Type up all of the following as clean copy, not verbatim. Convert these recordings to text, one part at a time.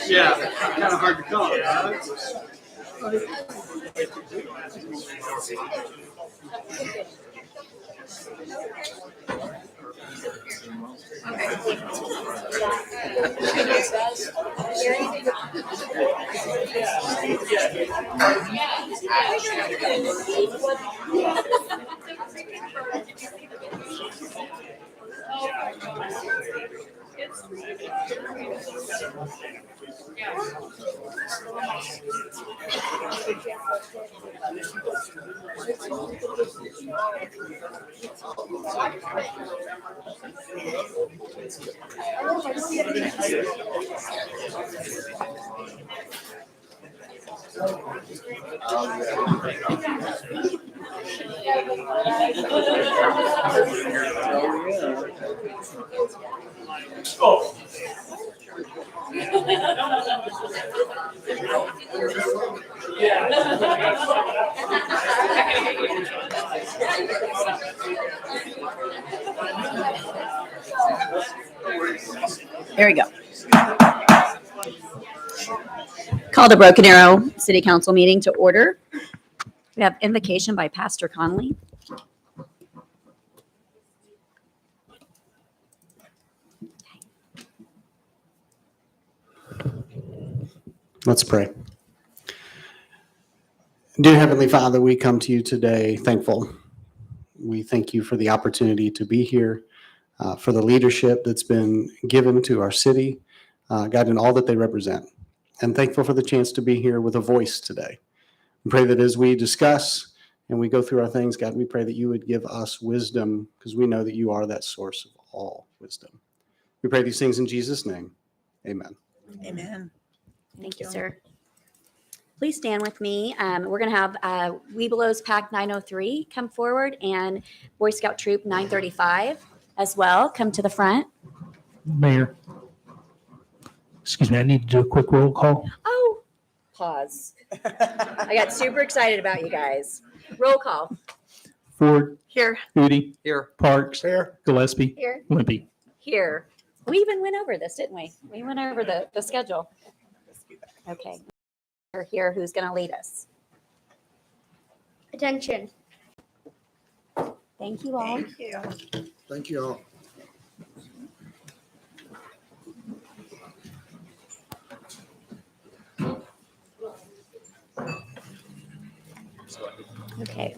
Yeah, kind of hard to call, right? Oh. There we go. Call the Broken Arrow City Council meeting to order. We have invocation by Pastor Connolly. Let's pray. Dear Heavenly Father, we come to you today thankful. We thank you for the opportunity to be here, for the leadership that's been given to our city, God, and all that they represent. And thankful for the chance to be here with a voice today. We pray that as we discuss and we go through our things, God, we pray that you would give us wisdom because we know that you are that source of all wisdom. We pray these things in Jesus' name. Amen. Amen. Thank you, sir. Please stand with me. We're going to have Webelos Pack 903 come forward and Boy Scout Troop 935 as well. Come to the front. Mayor, excuse me, I need to do a quick roll call. Oh, pause. I got super excited about you guys. Roll call. Ford, Here. Hootie, Here. Parks, Here. Gillespie, Here. Wimpy. Here. We even went over this, didn't we? We went over the schedule. Okay. We're here. Who's going to lead us? Attention. Thank you all. Thank you. Thank you all. Okay.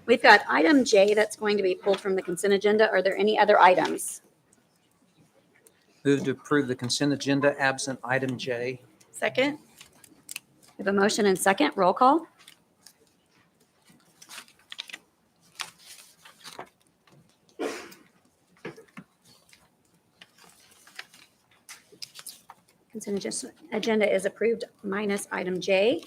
We've got item J that's going to be pulled from the consent agenda. Are there any other items? Move to approve the consent agenda absent item J. Second. We have a motion and second. Roll call. Consent agenda is approved minus item J.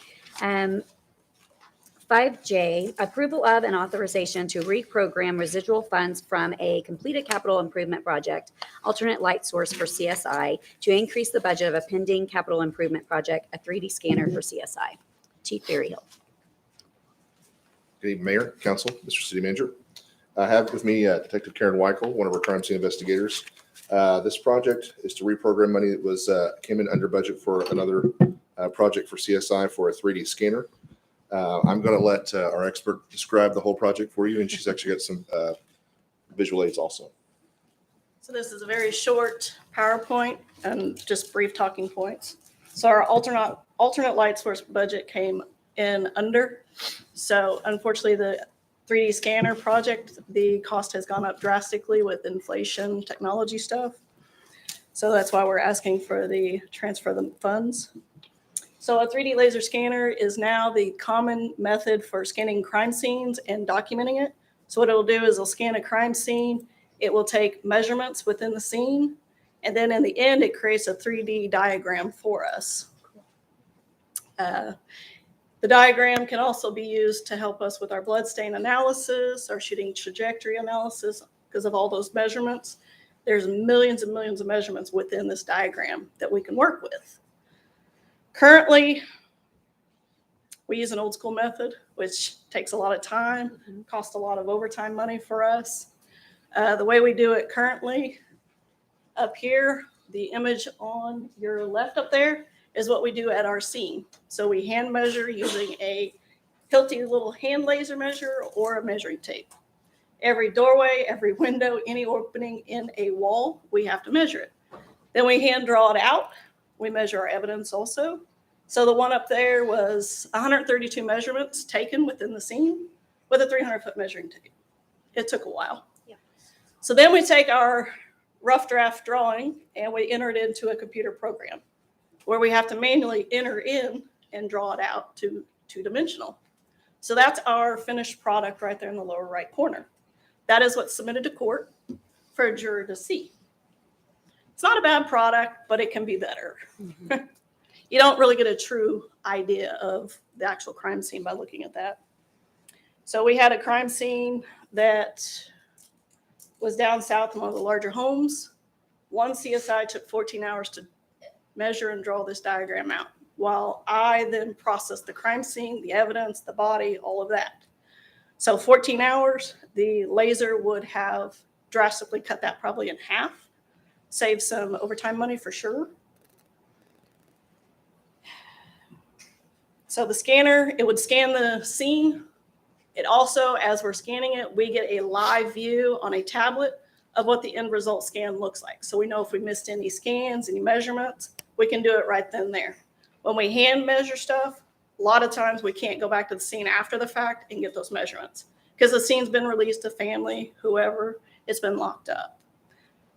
5J, approval of and authorization to reprogram residual funds from a completed capital improvement project, alternate light source for CSI, to increase the budget of a pending capital improvement project, a 3D scanner for CSI. Chief Berryhill. Good evening, Mayor, Council, Mr. City Manager. I have with me Detective Karen Weichel, one of our crime scene investigators. This project is to reprogram money that was came in under budget for another project for CSI for a 3D scanner. I'm going to let our expert describe the whole project for you, and she's actually got some visual aids also. So this is a very short PowerPoint and just brief talking points. So our alternate light source budget came in under. So unfortunately, the 3D scanner project, the cost has gone up drastically with inflation, technology stuff. So that's why we're asking for the transfer of the funds. So a 3D laser scanner is now the common method for scanning crime scenes and documenting it. So what it'll do is it'll scan a crime scene, it will take measurements within the scene, and then in the end, it creates a 3D diagram for us. The diagram can also be used to help us with our bloodstain analysis, our shooting trajectory analysis, because of all those measurements. There's millions and millions of measurements within this diagram that we can work with. Currently, we use an old school method, which takes a lot of time, costs a lot of overtime money for us. The way we do it currently, up here, the image on your left up there is what we do at our scene. So we hand measure using a Hilti little hand laser measure or a measuring tape. Every doorway, every window, any opening in a wall, we have to measure it. Then we hand draw it out. We measure our evidence also. So the one up there was 132 measurements taken within the scene with a 300-foot measuring tape. It took a while. Yeah. So then we take our rough draft drawing and we enter it into a computer program where we have to manually enter in and draw it out to two-dimensional. So that's our finished product right there in the lower right corner. That is what's submitted to court for a juror to see. It's not a bad product, but it can be better. Mm-hmm. You don't really get a true idea of the actual crime scene by looking at that. So we had a crime scene that was down south in one of the larger homes. One CSI took 14 hours to measure and draw this diagram out, while I then processed the crime scene, the evidence, the body, all of that. So 14 hours, the laser would have drastically cut that probably in half, save some overtime money for sure. So the scanner, it would scan the scene. It also, as we're scanning it, we get a live view on a tablet of what the end result scan looks like. So we know if we missed any scans, any measurements, we can do it right then and there. When we hand measure stuff, a lot of times we can't go back to the scene after the fact and get those measurements because the scene's been released to family, whoever, it's been locked up.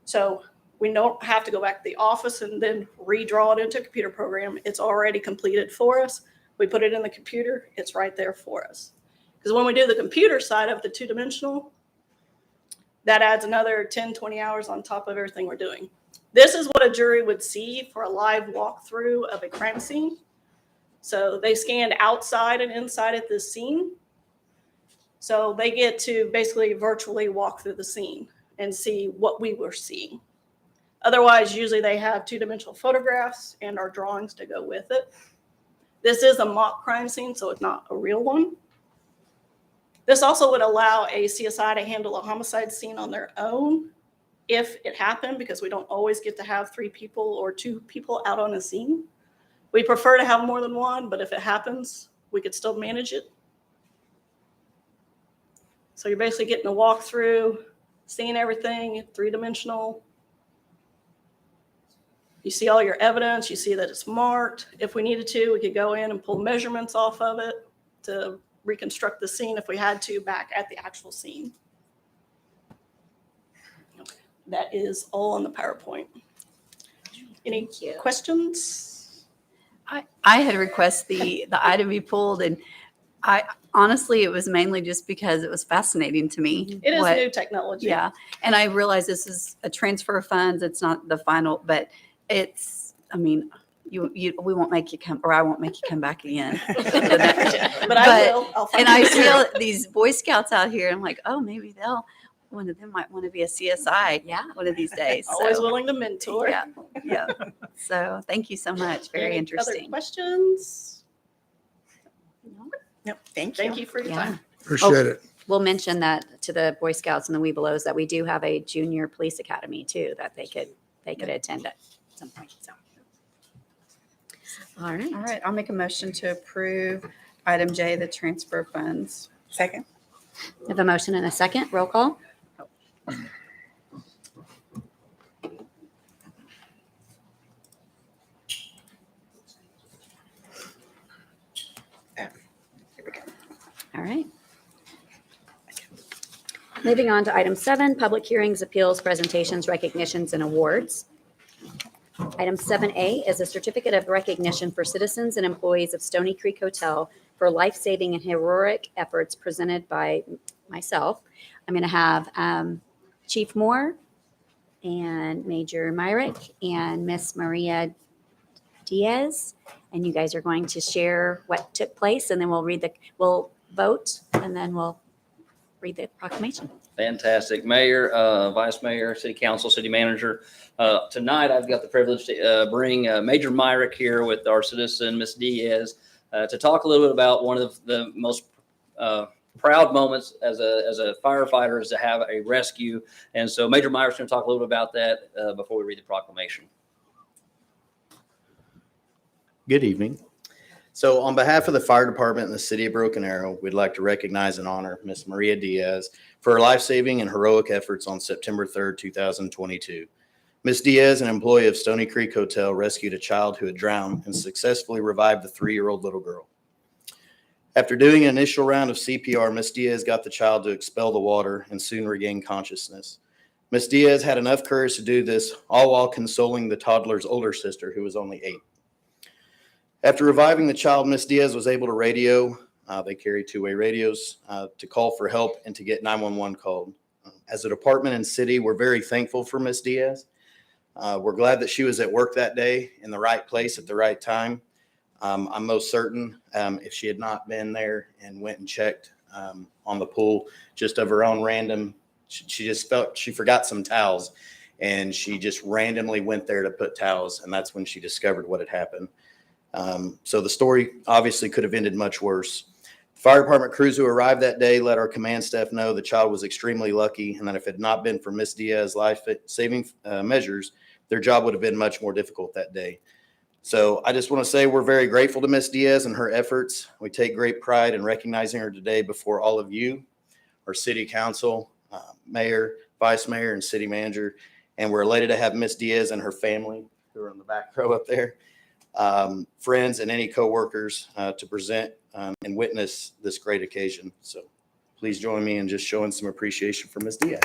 So we don't have to go back to the office and then redraw it into a computer program. It's already completed for us. We put it in the computer, it's right there for us. Because when we do the computer side of the two-dimensional, that adds another 10, 20 hours on top of everything we're doing. This is what a jury would see for a live walkthrough of a crime scene. So they scanned outside and inside at this scene. So they get to basically virtually walk through the scene and see what we were seeing. Otherwise, usually they have two-dimensional photographs and our drawings to go with it. This is a mock crime scene, so it's not a real one. This also would allow a CSI to handle a homicide scene on their own if it happened, because we don't always get to have 3 people or 2 people out on a scene. We prefer to have more than one, but if it happens, we could still manage it. So you're basically getting a walkthrough, seeing everything, 3-dimensional. You see all your evidence, you see that it's marked. If we needed to, we could go in and pull measurements off of it to reconstruct the scene if we had to back at the actual scene. That is all on the PowerPoint. Any questions? I had requested the item be pulled, and I honestly, it was mainly just because it was fascinating to me. It is new technology. Yeah. And I realize this is a transfer of funds. It's not the final, but it's, I mean, we won't make you come, or I won't make you come back again. But I will. I'll find And I you. feel these Boy Scouts out here. I'm like, oh, maybe one of them might want to be a CSI one of these days. Always So, willing to mentor. yeah. Yeah. So thank you so much. Very Any interesting. Other questions? Yep. Thank Thank you for your time. Appreciate it. We'll mention that to the Boy Scouts and the Webelos that we do have a junior police academy too, that they could attend at some point. So. All right. All right. I'll make a motion to approve item J, the transfer of funds. Second. We have a motion and a second. Roll call. All right. Moving on to item 7, public hearings, appeals, presentations, recognitions, and awards. Item 7A is a certificate of recognition for citizens and employees of Stoney Creek Hotel for life-saving and heroic efforts presented by myself. I'm going to have Chief Moore and Major Myrick and Miss Maria Diaz, and you guys are going to share what took place, and then we'll vote, and then we'll read the proclamation. Fantastic. Mayor, Vice Mayor, City Council, City Manager. Tonight, I've got the privilege to bring Major Myrick here with our citizen, Miss Diaz, to talk a little bit about one of the most proud moments as a firefighter is to have a rescue. And so Major Myrick's going to talk a little bit about that before we read the proclamation. Good evening. So on behalf of the fire department and the city of Broken Arrow, we'd like to recognize and honor Miss Maria Diaz for her life-saving and heroic efforts on September 3rd, 2022. Miss Diaz, an employee of Stoney Creek Hotel, rescued a child who had drowned and successfully revived the 3-year-old little girl. After doing an initial round of CPR, Miss Diaz got the child to expel the water and soon regained consciousness. Miss Diaz had enough courage to do this, all while consoling the toddler's older sister, who was only 8. After reviving the child, Miss Diaz was able to radio. They carry 2-way radios to call for help and to get 911 called. As a department and city, we're very thankful for Miss Diaz. We're glad that she was at work that day in the right place at the right time. I'm most certain if she had not been there and went and checked on the pool just of her own random, she just felt she forgot some towels and she just randomly went there to put towels. And that's when she discovered what had happened. So the story obviously could have ended much worse. Fire department crews who arrived that day let our command staff know the child was extremely lucky and that if it had not been for Miss Diaz's life-saving measures, their job would have been much more difficult that day. So I just want to say we're very grateful to Miss Diaz and her efforts. We take great pride in recognizing her today before all of you, our city council, mayor, vice mayor, and city manager. And we're elated to have Miss Diaz and her family, who are in the back row up there, friends and any coworkers to present and witness this great occasion. So please join me in just showing some appreciation for Ms. Diaz.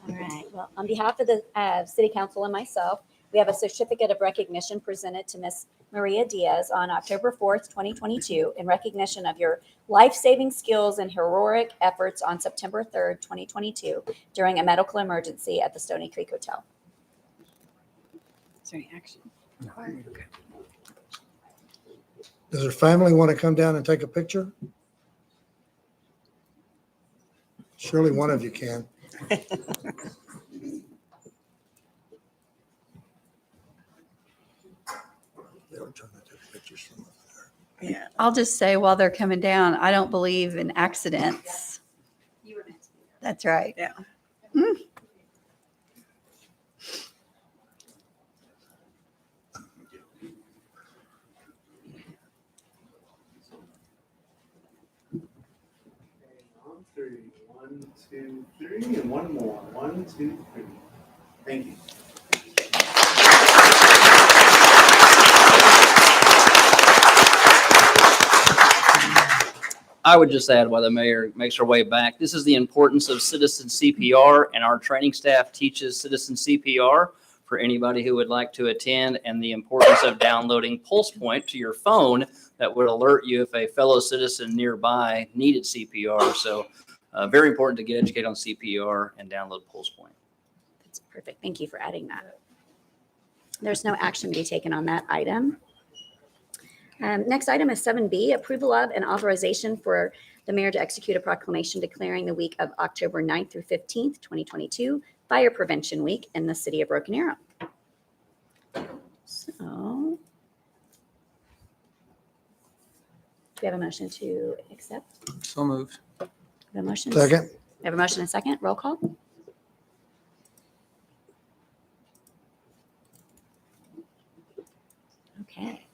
All right. Well, on behalf of the City Council and myself, we have a certificate of recognition presented to Miss Maria Diaz on October 4th, 2022, in recognition of your life-saving skills and heroic efforts on September 3rd, 2022, during a medical emergency at the Stoney Creek Hotel. Is there any action? Does her family want to come down and take a picture? Surely one of you can. They were trying to take pictures from up there. Yeah. I'll just say while they're coming down, I don't believe in accidents. That's right. Yeah. On 3, 1, 2, 3, and one more. 1, 2, 3. Thank you. I would just add while the mayor makes her way back, this is the importance of citizen CPR, and our training staff teaches citizen CPR for anybody who would like to attend, and the importance of downloading Pulse Point to your phone that would alert you if a fellow citizen nearby needed CPR. So very important to get educated on CPR and download Pulse Point. That's perfect. Thank you for adding that. There's no action to be taken on that item. Next item is 7B, approval of and authorization for the mayor to execute a proclamation declaring the week of October 9th through 15th, 2022, Fire Prevention Week in the city of Broken Arrow. So, do we have a motion to accept? So moved. We have a motion? Second? We have a motion and a second. Roll call. Okay.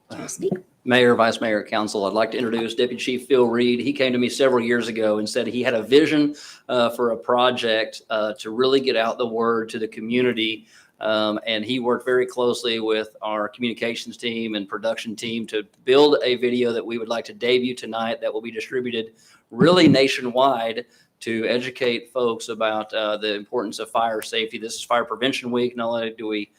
Do you want to speak? Mayor, Vice Mayor, Council, I'd like to introduce Deputy Chief Phil Reed. He came to me several years ago and said he had a vision for a project to really get out the word to the community. And he worked very closely with our communications team and production team to build a video that we would like to debut tonight that will be distributed really nationwide to educate folks about the importance of fire safety. This is Fire Prevention Week. Not only do we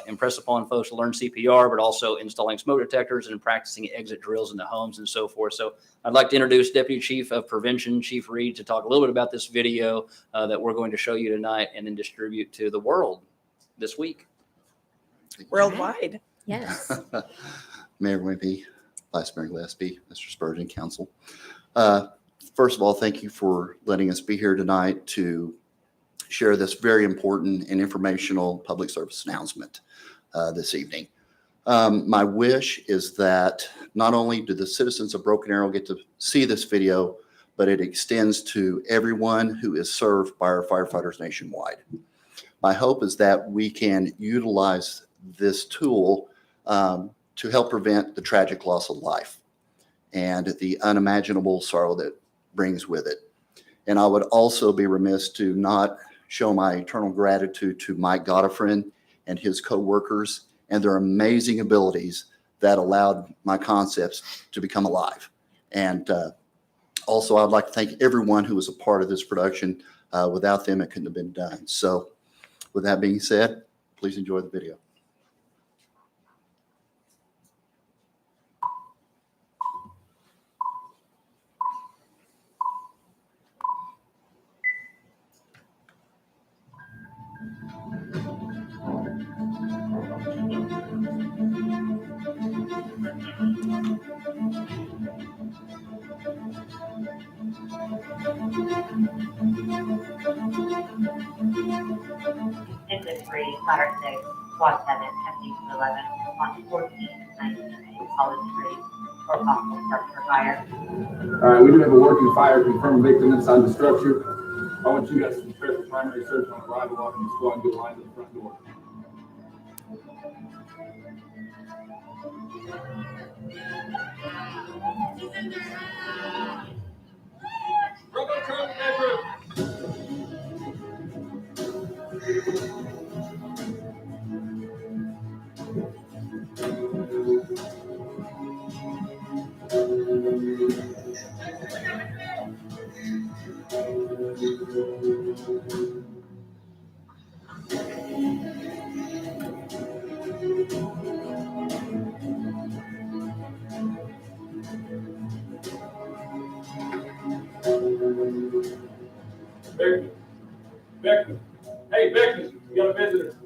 impress upon folks to learn CPR, but also installing smoke detectors and practicing exit drills in the homes and so forth. So I'd like to introduce Deputy Chief of Prevention, Chief Reed, to talk a little bit about this video that we're going to show you tonight and then distribute to the world this week. Worldwide. Yes. Mayor Wimpy, Vice Mayor Gillespie, Mr. Spurgeon, Council. First of all, thank you for letting us be here tonight to share this very important and informational public service announcement this evening. My wish is that not only do the citizens of Broken Arrow get to see this video, but it extends to everyone who is served by our firefighters nationwide. My hope is that we can utilize this tool to help prevent the tragic loss of life and the unimaginable sorrow that brings with it. And I would also be remiss to not show my eternal gratitude to Mike Godofrin and his co-workers and their amazing abilities that allowed my concepts to become alive. And also, I'd like to thank everyone who was a part of this production. Without them, it couldn't have been done. So with that being said, please enjoy the video. District 3, Ladder 6, Squad 7, FD 11, Launch 14, 19, College Street, or possible structure fire. All right, we do have a working fire, confirmed victim inside the structure. I want you guys to prepare for primary search on arrival on the squad and get lined to the front door. Beckman. Beckman. Hey, Beckman, we got a visitor.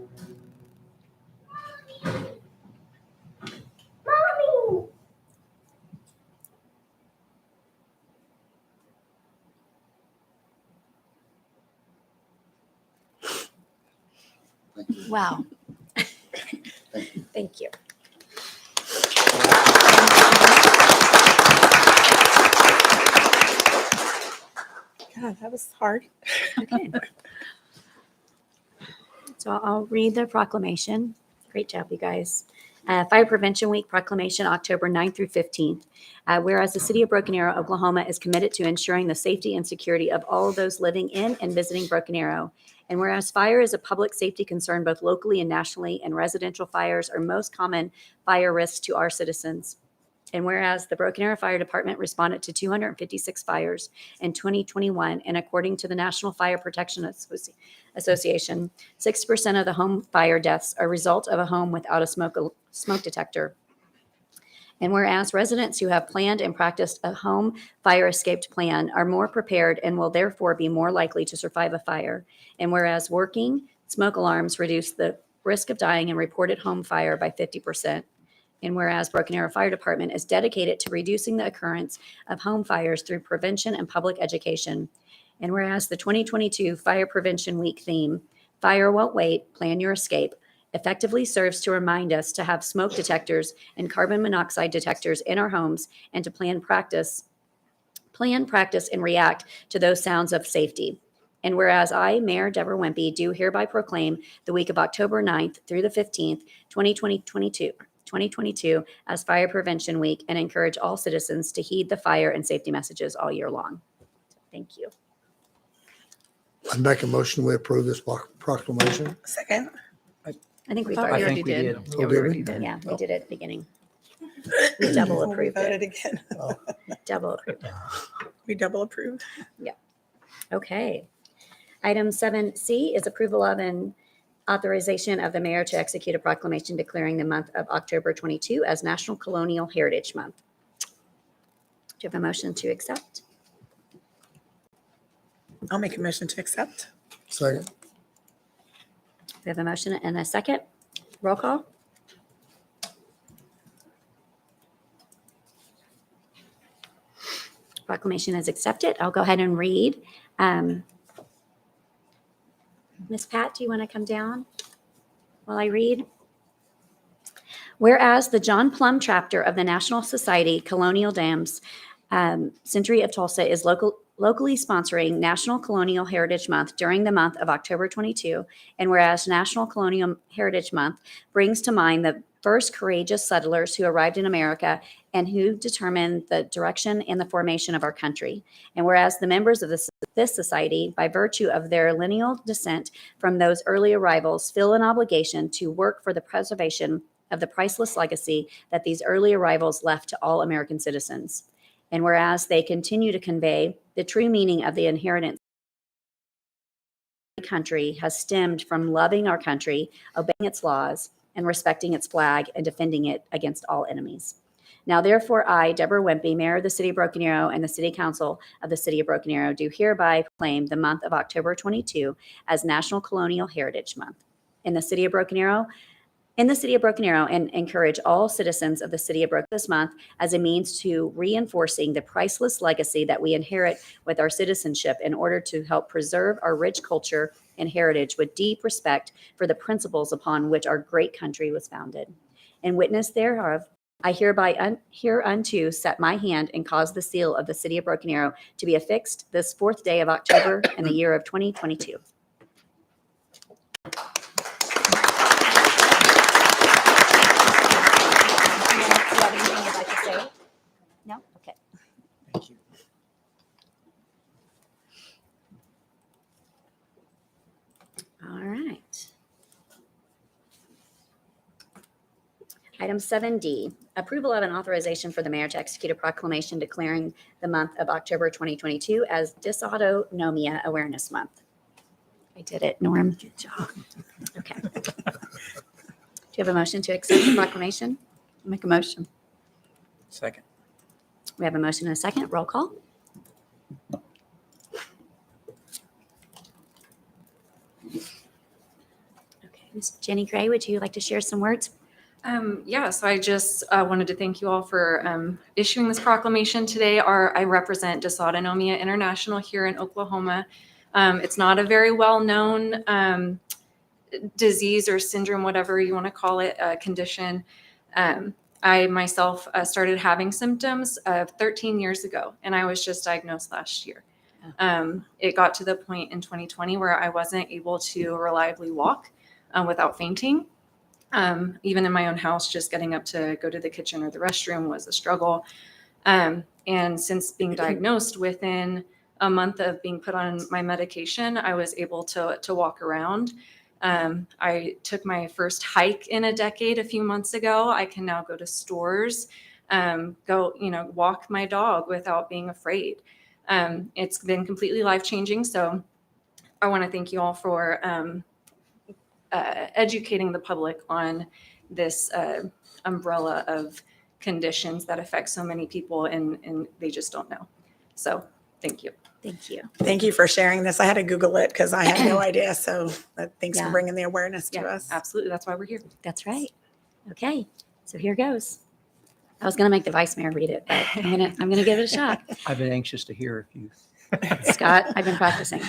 Mommy! Wow. Thank you. God, that was hard. Okay. So I'll read the proclamation. Great job, you guys. Fire Prevention Week proclamation, October 9th through 15th. Whereas the city of Broken Arrow, Oklahoma is committed to ensuring the safety and security of all of those living in and visiting Broken Arrow. And whereas fire is a public safety concern both locally and nationally, and residential fires are most common fire risks to our citizens. And whereas the Broken Arrow Fire Department responded to 256 fires in 2021, and according to the National Fire Protection Association, 6% of the home fire deaths are a result of a home without a smoke detector. And whereas residents who have planned and practiced a home fire escape plan are more prepared and will therefore be more likely to survive a fire. And whereas working smoke alarms reduce the risk of dying in reported home fire by 50%. And whereas Broken Arrow Fire Department is dedicated to reducing the occurrence of home fires through prevention and public education. And whereas the 2022 Fire Prevention Week theme, Fire Won't Wait, Plan Your Escape, effectively serves to remind us to have smoke detectors and carbon monoxide detectors in our homes and to plan, practice, and react to those sounds of safety. And whereas I, Mayor Deborah Wimpy, do hereby proclaim the week of October 9th through the 15th, 2022, 2022 as Fire Prevention Week and encourage all citizens to heed the fire and safety messages all year long. Thank you. I make a motion, we approve this proclamation. Second. I think we thought I we already think already we did. did. Oh, Yeah, we did already we? did. Yeah, we did it at the beginning. We double Before we approved voted it. again. Double approved it. We double approved. Okay. Item 7C is approval of an authorization of the mayor to execute a proclamation declaring the month of October 22 as National Colonial Heritage Month. Do you have a motion to accept? I'll make a motion to accept. Second. We have a motion and a second. Roll call. Proclamation is accepted. I'll go ahead and read. Ms. Pat, do you want to come down while I read? Whereas the John Plum chapter of the National Society Colonial Dams Century of Tulsa is locally sponsoring National Colonial Heritage Month during the month of October 22, and whereas National Colonial Heritage Month brings to mind the first courageous settlers who arrived in America and who determined the direction and the formation of our country. And whereas the members of this society, by virtue of their lineal descent from those early arrivals, feel an obligation to work for the preservation of the priceless legacy that these early arrivals left to all American citizens. And whereas they continue to convey the true meaning of the inheritance of the country has stemmed from loving our country, obeying its laws, and respecting its flag and defending it against all enemies. Now, therefore, I, Deborah Wimpy, Mayor of the City of Broken Arrow, and the City Council of the City of Broken Arrow, do hereby proclaim the month of October 22 as National Colonial Heritage Month in the City of Broken Arrow. And encourage all citizens of the City of Broken this month as a means to reinforcing the priceless legacy that we inherit with our citizenship in order to help preserve our rich culture and heritage with deep respect for the principles upon which our great country was founded. In witness thereof, I hereby hereunto set my hand and cause the seal of the City of Broken Arrow to be affixed this 4th day of October in the year of 2022. Do you have anything you'd like to say? No? Okay. Thank you. All right. Item 7D, approval of an authorization for the mayor to execute a proclamation declaring the month of October 2022 as Disado Nomia Awareness Month. I did it, Norm. Good job. Okay. Do you have a motion to accept the proclamation? Make a motion. Second. We have a motion and a second. Roll call. Okay, Ms. Jenny Gray, would you like to share some words? Yeah, so I just wanted to thank you all for issuing this proclamation today. I represent Disado International here in Oklahoma. It's not a very well-known disease or syndrome, whatever you want to call it, condition. I myself started having symptoms 13 years ago, and I was just diagnosed last year. It got to the point in 2020 where I wasn't able to reliably walk without fainting. Even in my own house, just getting up to go to the kitchen or the restroom was a struggle. And since being diagnosed, within a month of being put on my medication, I was able to walk around. I took my first hike in a decade a few months ago. I can now go to stores, walk my dog without being afraid. It's been completely life-changing. So I want to thank you all for educating the public on this umbrella of conditions that affect so many people and they just don't know. So thank you. Thank you. Thank you for sharing this. I had to Google it because I had no idea. So thanks Yeah. for bringing the awareness to Yeah, us. absolutely. That's why we're here. That's right. Okay, so here goes. I was gonna make the vice mayor read it, but I'm gonna give it a shot. I've been anxious to hear if you. Scott, I've been practicing.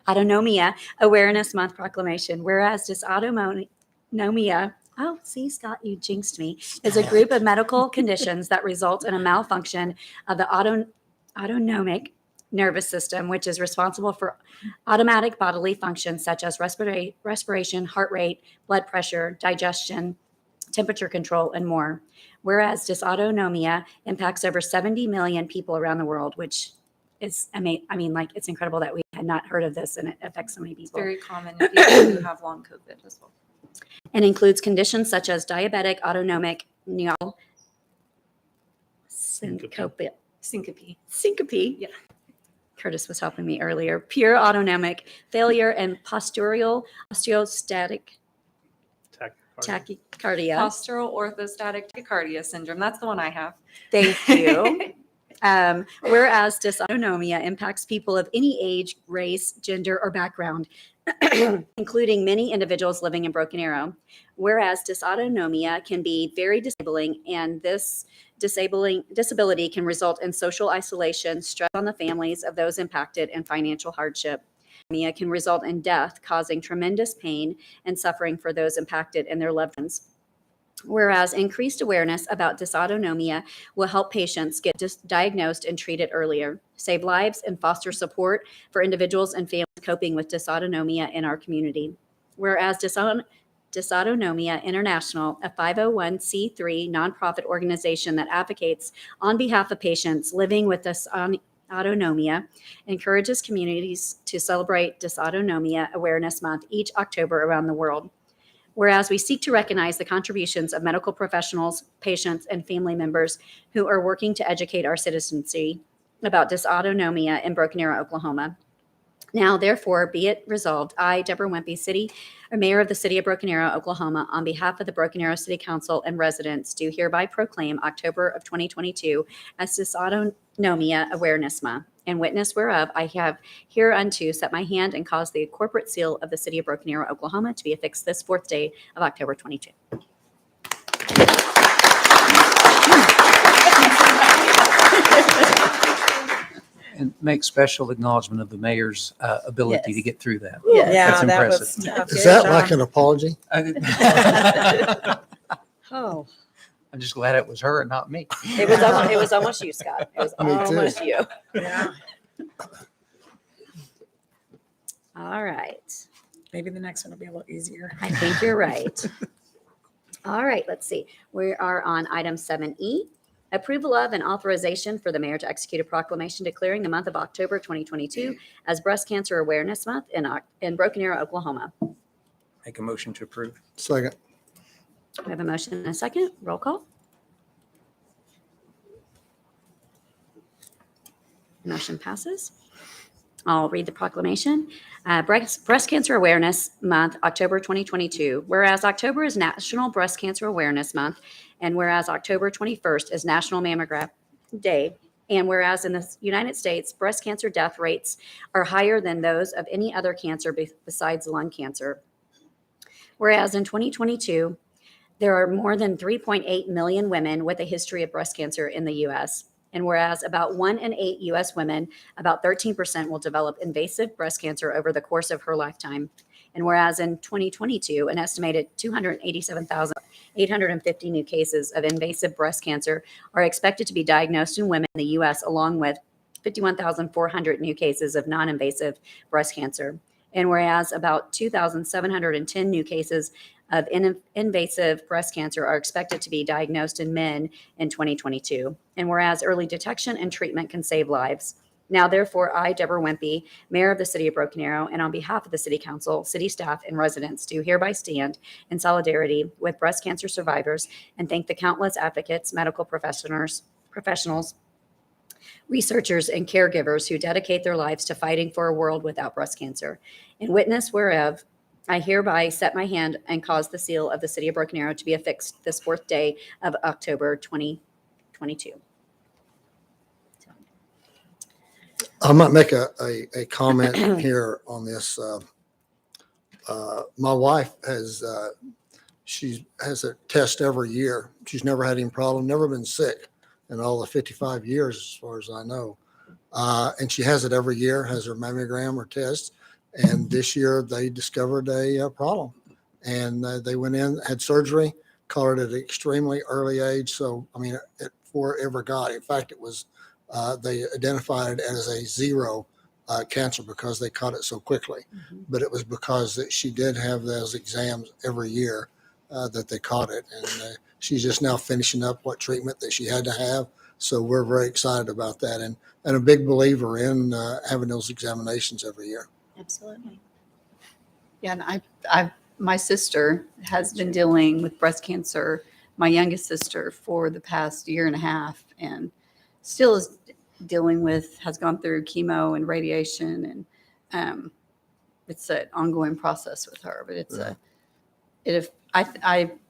Autonomia Awareness Month Proclamation. Whereas Dysautonomia, oh, see, Scott, you jinxed me, is a group of medical conditions that result in a malfunction of the autonomic nervous system, which is responsible for automatic bodily functions such as respiration, heart rate, blood pressure, digestion, temperature control, and more. Whereas dysautonomia impacts over 70 million people around the world, which is, like, it's incredible that we had not heard of this and it affects so many It's people. very common in people who have long COVID as well. And includes conditions such as diabetic autonomic syncope. Yeah. Curtis was helping me earlier. Pure autonomic failure and postural osteostatic tachycardia. Postural orthostatic tachycardia syndrome. That's the one I have. Thank you. Whereas dysautonomia impacts people of any age, race, gender, or background, including many individuals living in Broken Arrow. Whereas dysautonomia can be very disabling, and this disability can result in social isolation, stress on the families of those impacted, and financial hardship. Dysautonomia can result in death, causing tremendous pain and suffering for those impacted and their loved ones. Whereas increased awareness about dysautonomia will help patients get diagnosed and treated earlier, save lives, and foster support for individuals and families coping with dysautonomia in our community. Whereas Dysautonomia International, a 501c3 nonprofit organization that advocates on behalf of patients living with dysautonomia, encourages communities to celebrate Dysautonomia Awareness Month each October around the world. Whereas we seek to recognize the contributions of medical professionals, patients, and family members who are working to educate our citizenry about dysautonomia in Broken Arrow, Oklahoma. Now, therefore, be it resolved, I, Deborah Wimpy, Mayor of the City of Broken Arrow, Oklahoma, on behalf of the Broken Arrow City Council and residents, do hereby proclaim October of 2022 as Dysautonomia Awareness Month. In witness whereof, I have hereunto set my hand and caused the corporate seal of the City of Broken Arrow, Oklahoma, to be affixed this 4th day of October 22. And make special acknowledgement of the mayor's ability to Yes. get through that. Yes. Yeah, That's that was impressive. tough. Is that like an apology? Oh, I'm just glad it was her and not me. it was almost you, Scott. It was Me too. almost you. Yeah, All right. maybe the next one will be a little easier. I think you're right. All right, let's see. We are on item 7E. Approval of and authorization for the mayor to execute a proclamation declaring the month of October 2022 as Breast Cancer Awareness Month in Broken Arrow, Oklahoma. Make a motion to approve. Second. We have a motion and a second. Roll call. Motion passes. I'll read the proclamation. Breast Cancer Awareness Month, October 2022. Whereas October is National Breast Cancer Awareness Month, and whereas October 21st is National Mammogram Day, and whereas in the United States, breast cancer death rates are higher than those of any other cancer besides lung cancer. Whereas in 2022, there are more than 3.8 million women with a history of breast cancer in the U.S., and whereas about 1 in 8 U.S. women, about 13%, will develop invasive breast cancer over the course of her lifetime. And whereas in 2022, an estimated 287,850 new cases of invasive breast cancer are expected to be diagnosed in women in the U.S., along with 51,400 new cases of non-invasive breast cancer. And whereas about 2,710 new cases of invasive breast cancer are expected to be diagnosed in men in 2022. And whereas early detection and treatment can save lives. Now, therefore, I, Deborah Wimpy, Mayor of the City of Broken Arrow, and on behalf of the City Council, city staff, and residents, do hereby stand in solidarity with breast cancer survivors and thank the countless advocates, medical professionals, researchers, and caregivers who dedicate their lives to fighting for a world without breast cancer. In witness whereof, I hereby set my hand and cause the seal of the City of Broken Arrow to be affixed this 4th day of October 2022. I might make a comment here on this. My wife she has a test every year. She's never had any problem, never been sick in all the 55 years, as far as I know. And she has it every year, has her mammogram or test. And this year they discovered a problem, and they went in, had surgery, caught it at an extremely early age. So, I mean, before it ever got, in fact, it was they identified it as a zero cancer because they caught it so quickly. But it was because that she did have those exams every year that they caught it. And she's just now finishing up what treatment that she had to have. So we're very excited about that and a big believer in having those examinations every year. Absolutely. Yeah, and my sister has been dealing with breast cancer, my youngest sister, for the past year and a half, and still is has gone through chemo and radiation, and it's an ongoing process with her. But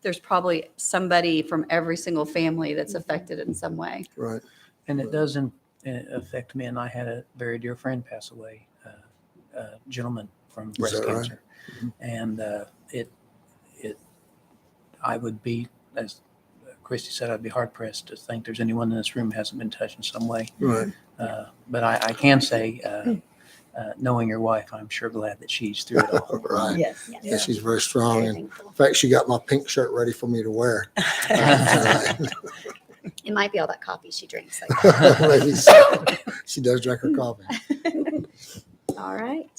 there's probably somebody from every single family that's affected in some way. Right. And it doesn't affect me. And I had a very dear friend pass away, a gentleman from breast that right? cancer. And I would be, as Christy said, I'd be hard pressed to think there's anyone in this room who hasn't been touched in some way. Right. But I can say, knowing your wife, I'm sure glad that she's through it all. Right. Yes. Yeah, she's very strong. Very And thankful. in fact, she got my pink shirt ready for me to wear. It might be all that coffee she drinks. Like Maybe so. She does drink her coffee. All right.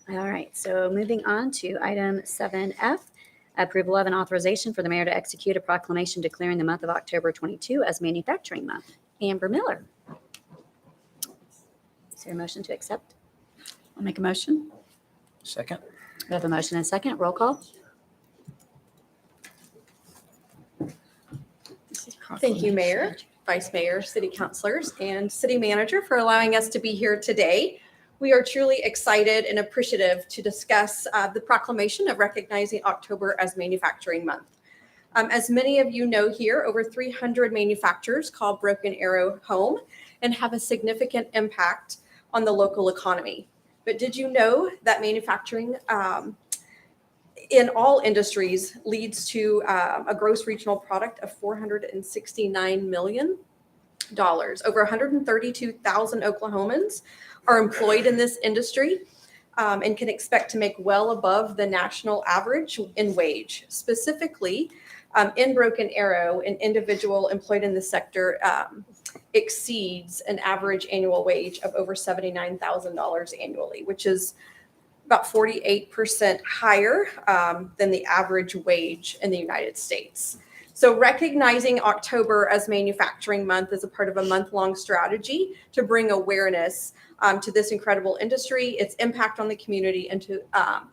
All right. So moving on to item 7F, approval of an authorization for the mayor to execute a proclamation declaring the month of October 22 as Manufacturing Month. Amber Miller. Is there a motion to accept? I'll make a motion. Second. We have a motion and a second. Roll call. Thank you, Mayor, Vice Mayor, City Councilors, and City Manager for allowing us to be here today. We are truly excited and appreciative to discuss the proclamation of recognizing October as Manufacturing Month. As many of you know here, over 300 manufacturers call Broken Arrow home and have a significant impact on the local economy. But did you know that manufacturing in all industries leads to a gross regional product of $469 million? Over 132,000 Oklahomans are employed in this industry and can expect to make well above the national average in wage. Specifically, in Broken Arrow, an individual employed in the sector exceeds an average annual wage of over $79,000 annually, which is about 48% higher than the average wage in the United States. So recognizing October as Manufacturing Month is a part of a month-long strategy to bring awareness to this incredible industry, its impact on the community, and to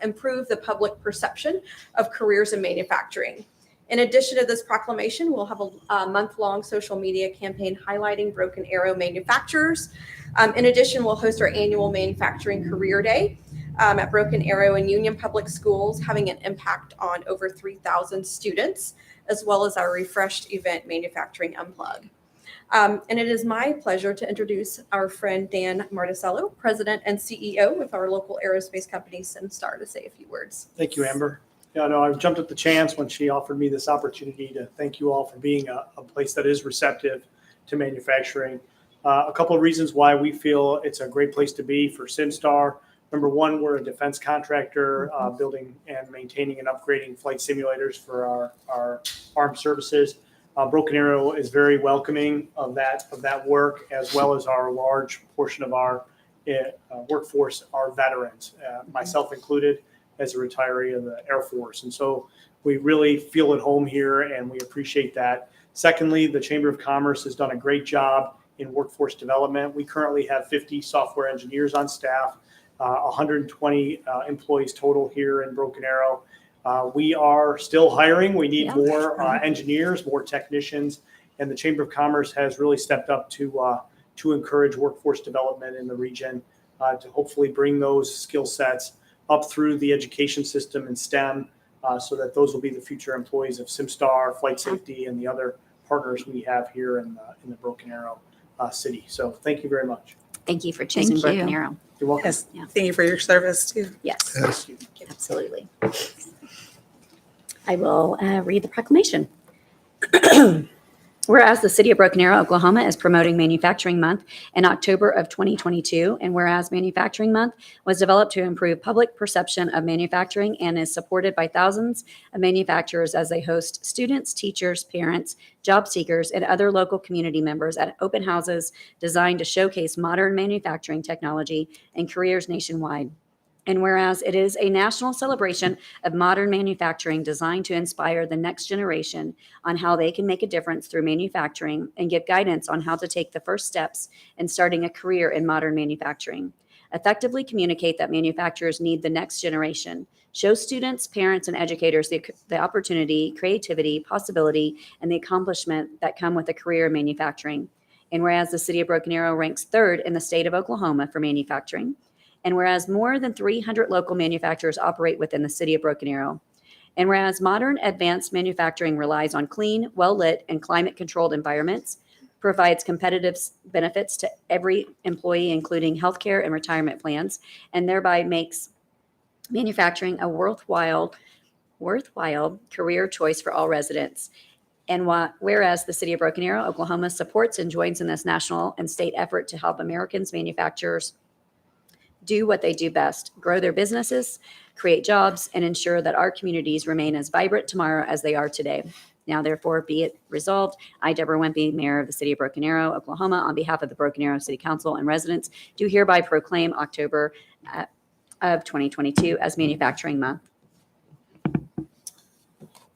improve the public perception of careers in manufacturing. In addition to this proclamation, we'll have a month-long social media campaign highlighting Broken Arrow manufacturers. In addition, we'll host our annual Manufacturing Career Day at Broken Arrow and Union Public Schools, having an impact on over 3,000 students, as well as our refreshed event, Manufacturing Unplug. And it is my pleasure to introduce our friend Dan Marticello, President and CEO with our local aerospace company, SimStar, to say a few words. Thank you, Amber. Yeah, no, I jumped at the chance when she offered me this opportunity to thank you all for being a place that is receptive to manufacturing. A couple of reasons why we feel it's a great place to be for SimStar. Number one, we're a defense contractor building and maintaining and upgrading flight simulators for our armed services. Broken Arrow is very welcoming of that work, as well as our large portion of our workforce are veterans, myself included, as a retiree of the Air Force. And so we really feel at home here, and we appreciate that. Secondly, the Chamber of Commerce has done a great job in workforce development. We currently have 50 software engineers on staff, 120 employees total here in Broken Arrow. We are still hiring. We need more engineers, more technicians, and the Chamber of Commerce has really stepped up to encourage workforce development in the region to hopefully bring those skill sets up through the education system in STEM so that those will be the future employees of SimStar, Flight Safety, and the other partners we have here in the Broken Arrow city. So thank you very much. Thank you for choosing Thank you. Broken Arrow. You're welcome. Yes. Yeah. Thank you for your service too. Yes, Yes. absolutely. I will read the proclamation. Whereas the City of Broken Arrow, Oklahoma is promoting Manufacturing Month in October of 2022, and whereas Manufacturing Month was developed to improve public perception of manufacturing and is supported by thousands of manufacturers as they host students, teachers, parents, job seekers, and other local community members at open houses designed to showcase modern manufacturing technology and careers nationwide. And whereas it is a national celebration of modern manufacturing designed to inspire the next generation on how they can make a difference through manufacturing and give guidance on how to take the first steps in starting a career in modern manufacturing. Effectively communicate that manufacturers need the next generation. Show students, parents, and educators the opportunity, creativity, possibility, and the accomplishment that come with a career in manufacturing. And whereas the City of Broken Arrow ranks third in the state of Oklahoma for manufacturing. And whereas more than 300 local manufacturers operate within the City of Broken Arrow. And whereas modern advanced manufacturing relies on clean, well-lit, and climate-controlled environments, provides competitive benefits to every employee, including healthcare and retirement plans, and thereby makes manufacturing a worthwhile career choice for all residents. And whereas the City of Broken Arrow, Oklahoma supports and joins in this national and state effort to help Americans manufacturers do what they do best, grow their businesses, create jobs, and ensure that our communities remain as vibrant tomorrow as they are today. Now, therefore, be it resolved, I, Deborah Wimpy, Mayor of the City of Broken Arrow, Oklahoma, on behalf of the Broken Arrow City Council and residents, do hereby proclaim October of 2022 as Manufacturing Month.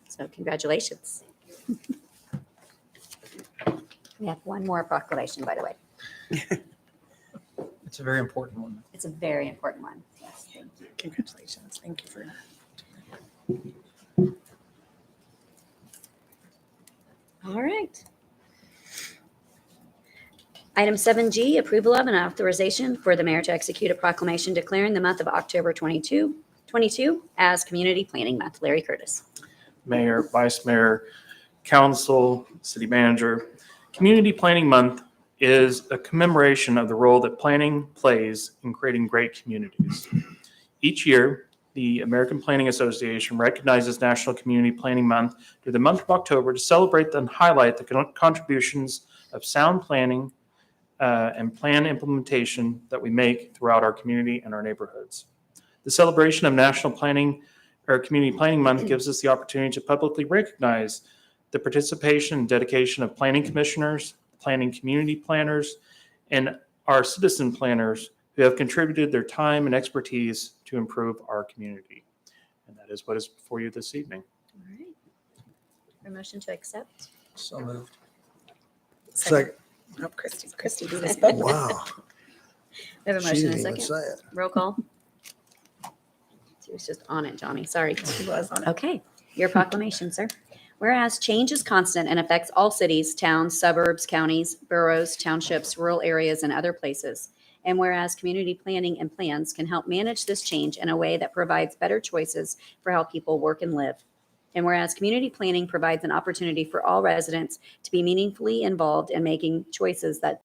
So congratulations. We have one more proclamation, by the way. It's a very important one. It's a very important one. Yes, thank you. Congratulations. Thank you for All right. Item 7G, approval of and authorization for the mayor to execute a proclamation declaring the month of October 2022 as Community Planning Month. Larry Curtis. Mayor, Vice Mayor, Council, City Manager. Community Planning Month is a commemoration of the role that planning plays in creating great communities. Each year, the American Planning Association recognizes National Community Planning Month through the month of October to celebrate and highlight the contributions of sound planning and plan implementation that we make throughout our community and our neighborhoods. The celebration of National Planning or Community Planning Month gives us the opportunity to publicly recognize the participation and dedication of planning commissioners, planning community planners, and our citizen planners who have contributed their time and expertise to improve our community. And that is what is before you this evening. All right. A motion to accept? So moved. Second. Oh, Christy beat us both. Wow. We have a She motion and a didn't even second. say it. Roll call. She was just on it, Johnny. Sorry. She was on it. Okay. Your proclamation, sir. Whereas change is constant and affects all cities, towns, suburbs, counties, boroughs, townships, rural areas, and other places. And whereas community planning and plans can help manage this change in a way that provides better choices for how people work and live. And whereas community planning provides an opportunity for all residents to be meaningfully involved in making choices that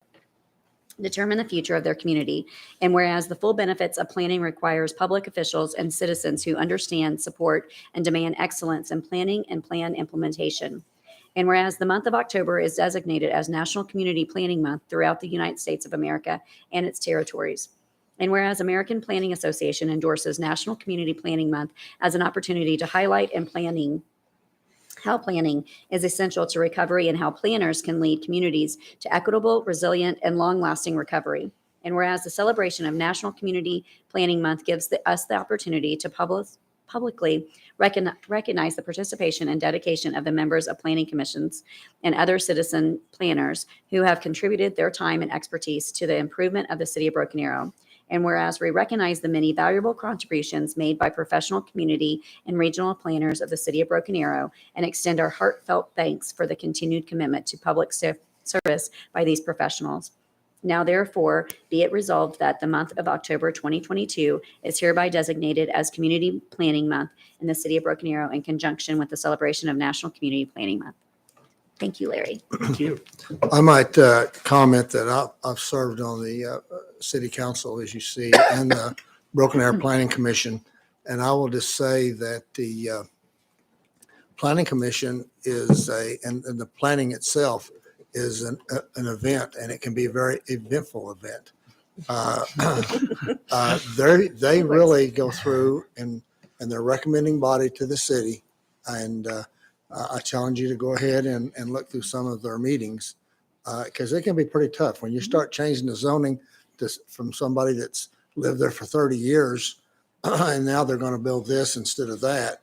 determine the future of their community. And whereas the full benefits of planning requires public officials and citizens who understand, support, and demand excellence in planning and plan implementation. And whereas the month of October is designated as National Community Planning Month throughout the United States of America and its territories. And whereas American Planning Association endorses National Community Planning Month as an opportunity to highlight how planning is essential to recovery and how planners can lead communities to equitable, resilient, and long-lasting recovery. And whereas the celebration of National Community Planning Month gives us the opportunity to publicly recognize the participation and dedication of the members of planning commissions and other citizen planners who have contributed their time and expertise to the improvement of the City of Broken Arrow. And whereas we recognize the many valuable contributions made by professional community and regional planners of the City of Broken Arrow and extend our heartfelt thanks for the continued commitment to public service by these professionals. Now, therefore, be it resolved that the month of October 2022 is hereby designated as Community Planning Month in the City of Broken Arrow in conjunction with the celebration of National Community Planning Month. Thank you, Larry. Thank you. I might comment that I've served on the city council, as you see, and the Broken Arrow Planning Commission. And I will just say that the planning commission is and the planning itself is an event, and it can be a very eventful event. They really go through and they're recommending body to the city. And I challenge you to go ahead and look through some of their meetings because it can be pretty tough when you start changing the zoning from somebody that's lived there for 30 years and now they're going to build this instead of that.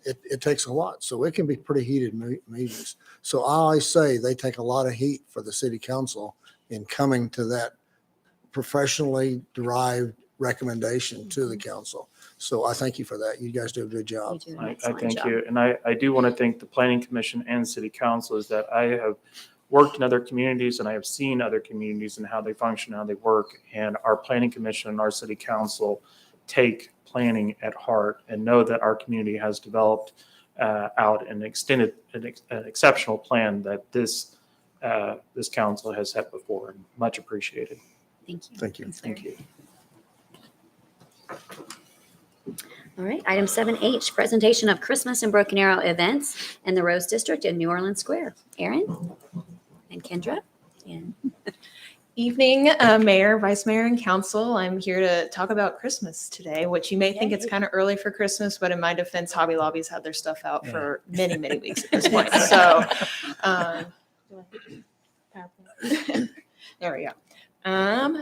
It takes a lot. So it can be pretty heated meetings. So I always say they take a lot of heat for the city council in coming to that professionally derived recommendation to the council. So I thank you for that. You guys do a good job. You do an I excellent thank job. you. And I do want to thank the Planning Commission and City Council is that I have worked in other communities and I have seen other communities and how they function, how they work. And our Planning Commission and our City Council take planning at heart and know that our community has developed out an exceptional plan that this council has set before. And much appreciated. Thank you. Thank you. Thank you. All right, item 7H, presentation of Christmas and Broken Arrow events in the Rose District in New Orleans Square. Erin and Kendra. And Evening, Mayor, Vice Mayor, and Council. I'm here to talk about Christmas today, which you may think it's kind of early for Christmas, but in my defense, Hobby Lobby's had their stuff out for many, many weeks at this point. So, there we go.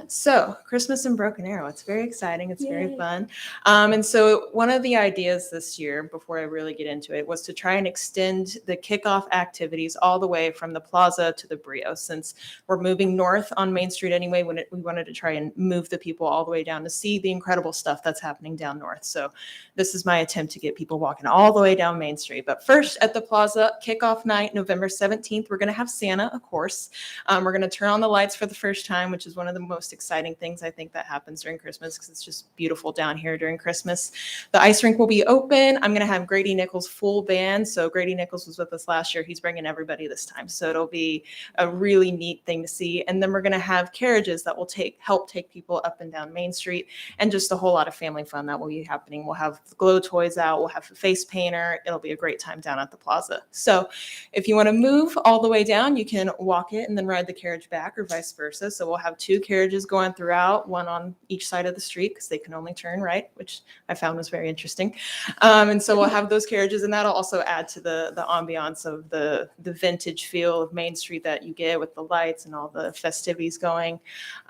So Christmas in Broken Arrow, it's very exciting. It's very fun. And so one of the ideas this year, before I really get into it, was to try and extend the kickoff activities all the way from the plaza to the Brio. Since we're moving north on Main Street anyway, we wanted to try and move the people all the way down to see the incredible stuff that's happening down north. So this is my attempt to get people walking all the way down Main Street. But first at the plaza, kickoff night, November 17th, we're going to have Santa, of course. We're going to turn on the lights for the first time, which is one of the most exciting things I think that happens during Christmas because it's just beautiful down here during Christmas. The ice rink will be open. I'm going to have Grady Nichols full band. So Grady Nichols was with us last year. He's bringing everybody this time. So it'll be a really neat thing to see. And then we're going to have carriages that will help take people up and down Main Street and just a whole lot of family fun that will be happening. We'll have glow toys out. We'll have a face painter. It'll be a great time down at the plaza. So if you want to move all the way down, you can walk it and then ride the carriage back or vice versa. So we'll have two carriages going throughout, one on each side of the street because they can only turn right, which I found was very interesting. And so we'll have those carriages, and that'll also add to the ambiance of the vintage feel of Main Street that you get with the lights and all the festivities going.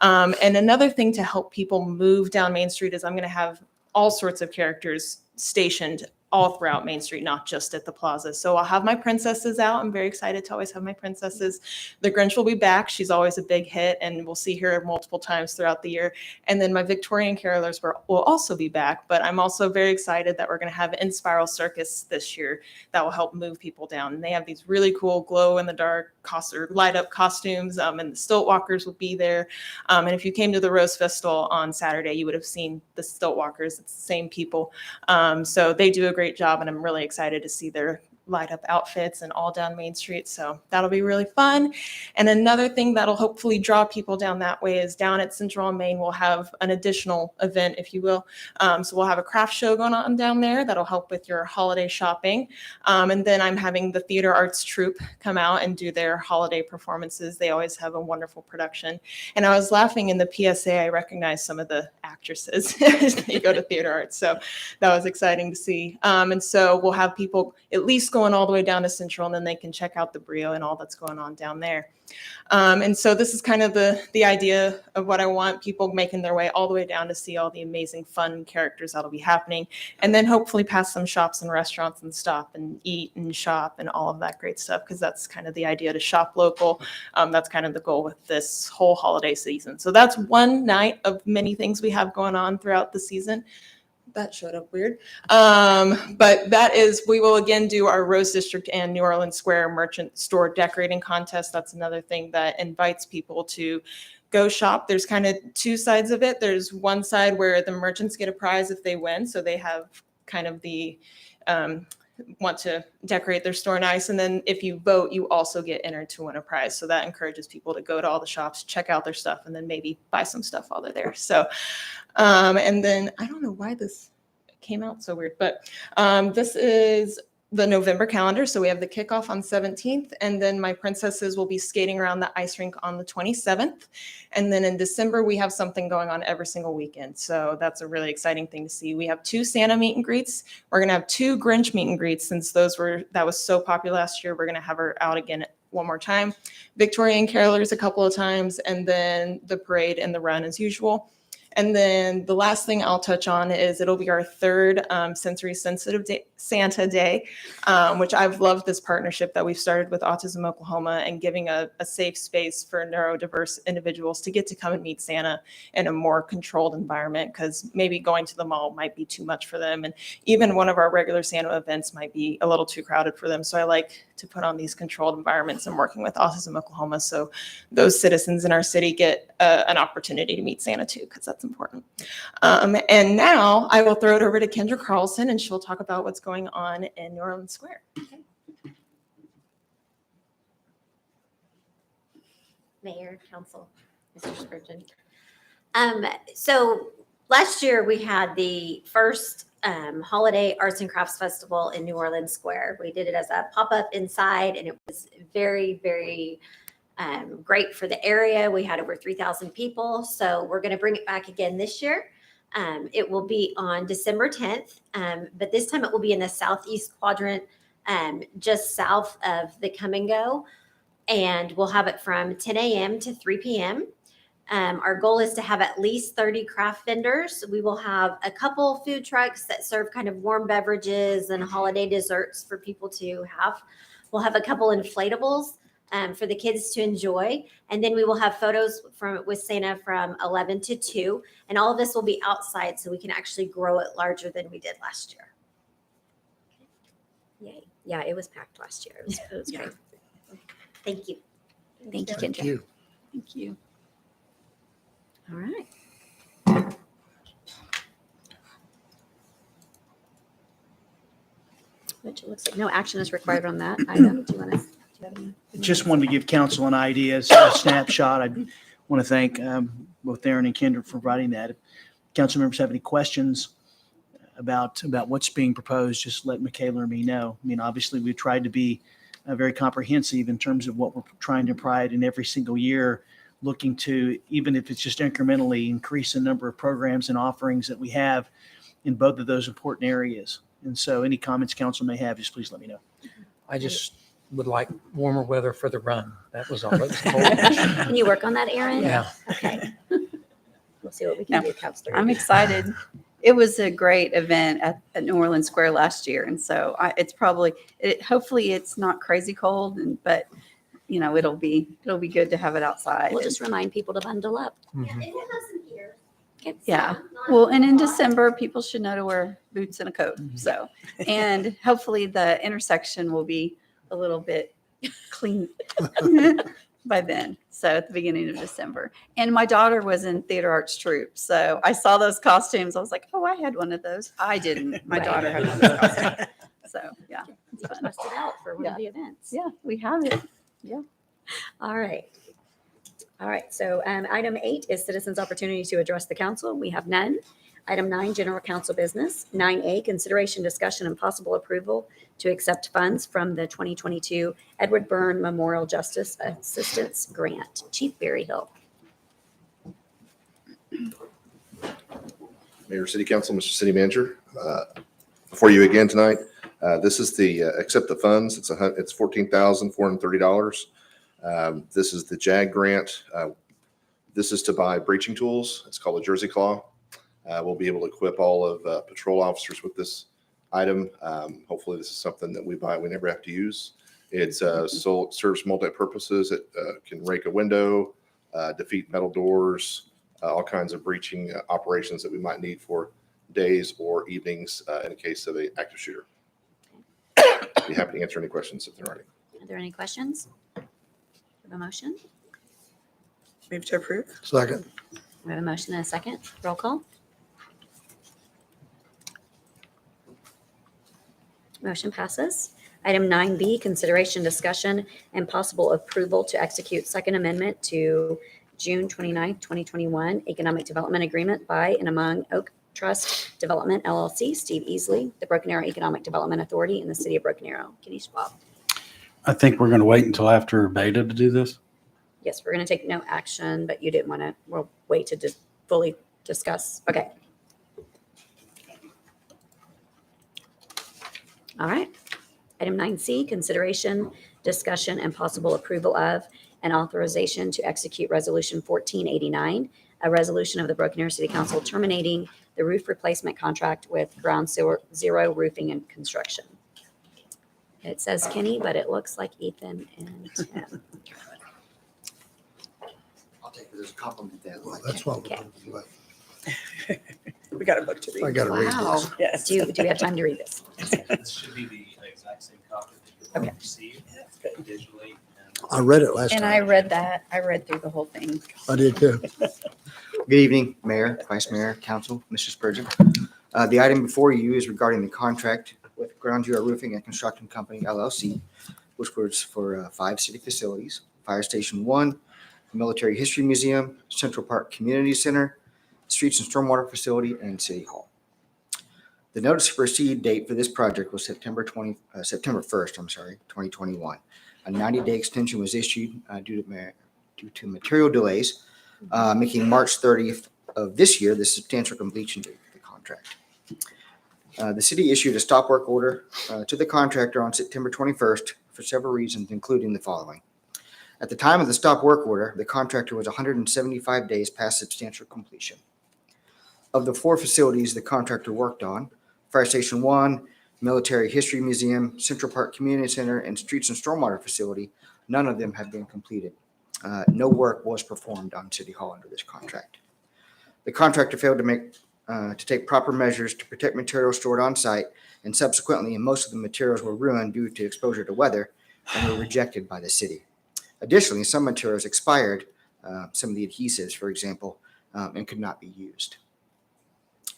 And another thing to help people move down Main Street is I'm going to have all sorts of characters stationed all throughout Main Street, not just at the plaza. So I'll have my princesses out. I'm very excited to always have my princesses. The Grinch will be back. She's always a big hit, and we'll see her multiple times throughout the year. And then my Victorian carolers will also be back, but I'm also very excited that we're going to have In Spiral Circus this year that will help move people down. And they have these really cool glow-in-the-dark light-up costumes, and the stilt walkers will be there. And if you came to the Rose Festival on Saturday, you would have seen the stilt walkers. It's the same people. So they do a great job, and I'm really excited to see their light up outfits and all down Main Street. So that'll be really fun. And another thing that'll hopefully draw people down that way is down at Central and Main, we'll have an additional event, if you will. So we'll have a craft show going on down there that'll help with your holiday shopping. And then I'm having the theater arts troupe come out and do their holiday performances. They always have a wonderful production. And I was laughing in the PSA, I recognized some of the actresses as they go to theater arts. So that was exciting to see. And so we'll have people at least going all the way down to Central, and then they can check out the Brio and all that's going on down there. And so this is kind of the idea of what I want, people making their way all the way down to see all the amazing fun characters that'll be happening, and then hopefully pass some shops and restaurants and stop and eat and shop and all of that great stuff, because that's kind of the idea, to shop local. That's kind of the goal with this whole holiday season. So that's one night of many things we have going on throughout the season. That showed up weird. But that is, we will again do our Rose District and New Orleans Square merchant store decorating contest. That's another thing that invites people to go shop. There's kind of two sides of it. There's one side where the merchants get a prize if they win. So they have kind of the want to decorate their store nice. And then if you vote, you also get entered to win a prize. So that encourages people to go to all the shops, check out their stuff, and then maybe buy some stuff while they're there. So, and then I don't know why this came out so weird, but this is the November calendar. So we have the kickoff on 17th, and then my princesses will be skating around the ice rink on the 27th. And then in December, we have something going on every single weekend. So that's a really exciting thing to see. We have 2 Santa meet and greets. We're going to have 2 Grinch meet and greets since that was so popular last year. We're going to have her out again one more time. Victorian carolers a couple of times, and then the parade and the run as usual. And then the last thing I'll touch on is it'll be our 3rd sensory sensitive Santa Day, which I've loved this partnership that we've started with Autism Oklahoma and giving a safe space for neurodiverse individuals to get to come and meet Santa in a more controlled environment, because maybe going to the mall might be too much for them. And even one of our regular Santa events might be a little too crowded for them. So I like to put on these controlled environments and working with Autism Oklahoma, so those citizens in our city get an opportunity to meet Santa too, because that's important. And now I will throw it over to Kendra Carlson, and she'll talk about what's going on in New Orleans Square. Mayor, Council, Mr. Spurgeon. So last year we had the first holiday arts and crafts festival in New Orleans Square. We did it as a pop-up inside, and it was very, very great for the area. We had over 3,000 people. So we're going to bring it back again this year. It will be on December 10th, but this time it will be in the southeast quadrant, just south of the Come and Go. And we'll have it from 10 a.m. to 3 p.m. Our goal is to have at least 30 craft vendors. We will have a couple food trucks that serve kind of warm beverages and holiday desserts for people to have. We'll have a couple inflatables for the kids to enjoy. And then we will have photos with Santa from 11 to 2. And all of this will be outside, so we can actually grow it larger than we did last year. Yay. Yeah, it was packed last year. It was great. Thank you. Thank you, Kendra. Thank you. Thank you. All right. Which it looks like no action is required on that item. Do you want to? Just wanted to give council an idea, a snapshot. I want to thank both Aaron and Kendra for providing that. If council members have any questions about what's being proposed, just let Michaela or me know. I mean, obviously, we've tried to be very comprehensive in terms of what we're trying to provide in every single year, looking to, even if it's just incrementally, increase the number of programs and offerings that we have in both of those important areas. And so any comments council may have, just please let me know. I just would like warmer weather for the run. That was all. It was cold. Can you work on that, Aaron? Yeah. Okay. We'll see what we can do, Cubs 3. I'm excited. It was a great event at New Orleans Square last year. And so hopefully it's not crazy cold, but it'll be good to have it outside. We'll just remind people to bundle up. Yeah. Well, and in December, people should know to wear boots and a coat. So, and hopefully the intersection will be a little bit clean by then. So at the beginning of December. And my daughter was in theater arts troupe. So I saw those costumes. I was like, oh, I had one of those. I didn't. My daughter had one of those costumes. So yeah. You can bust it out for one of the events. Yeah, we have it. Yeah. All right. All right. So item 8 is citizens' opportunity to address the council. We have none. Item 9, general council business. 9A, consideration, discussion, and possible approval to accept funds from the 2022 Edward Byrne Memorial Justice Assistance Grant. Chief Berryhill. Mayor, City Council, Mr. City Manager, before you again tonight. This is the accept the funds. It's $14,430. This is the JAG grant. This is to buy breaching tools. It's called a Jersey Claw. We'll be able to equip all of patrol officers with this item. Hopefully this is something that we buy, we never have to use. It serves multi-purposes. It can rake a window, defeat metal doors, all kinds of breaching operations that we might need for days or evenings in the case of an active shooter. Be happy to answer any questions if there are any. Are there any questions? Have a motion? Move to approve. Second. We have a motion and a second. Roll call. Motion passes. Item 9B, consideration, discussion, and possible approval to execute Second Amendment to June 29th, 2021 Economic Development Agreement by and among Oak Trust Development LLC, Steve Easley, the Broken Arrow Economic Development Authority in the city of Broken Arrow. Kenny Schwab. I think we're going to wait until after beta to do this. Yes, we're going to take no action, but you didn't want to, we'll wait to just fully discuss. Okay. All right. Item 9C, consideration, discussion, and possible approval of an authorization to execute Resolution 1489, a resolution of the Broken Arrow City Council terminating the roof replacement contract with Ground Zero Roofing and Construction. It says Kenny, but it looks like Ethan and Tim. I'll take it as a compliment then. Well, that's what Okay. we're We got a book to read. I got to read Wow. this. Yes. Do we have time to read this? This should be the exact same copy that you're going to receive digitally. I read it last And time. I read that. I read through the whole thing. I did too. Good evening, Mayor, Vice Mayor, Council, Mr. Spurgeon. The item before you is regarding the contract with Ground Zero Roofing and Construction Company LLC, which was for 5 city facilities: Fire Station 1, Military History Museum, Central Park Community Center, Streets and Stormwater Facility, and City Hall. The notice to proceed date for this project was September 1st, 2021. A 90-day extension was issued due to material delays, making March 30th of this year the substantial completion date for the contract. The city issued a stop work order to the contractor on September 21st for several reasons, including the following. At the time of the stop work order, the contractor was 175 days past substantial completion. Of the 4 facilities the contractor worked on, Fire Station 1, Military History Museum, Central Park Community Center, and Streets and Stormwater Facility, none of them have been completed. No work was performed on City Hall under this contract. The contractor failed to take proper measures to protect materials stored on site, and subsequently, most of the materials were ruined due to exposure to weather and were rejected by the city. Additionally, some materials expired, some of the adhesives, for example, and could not be used.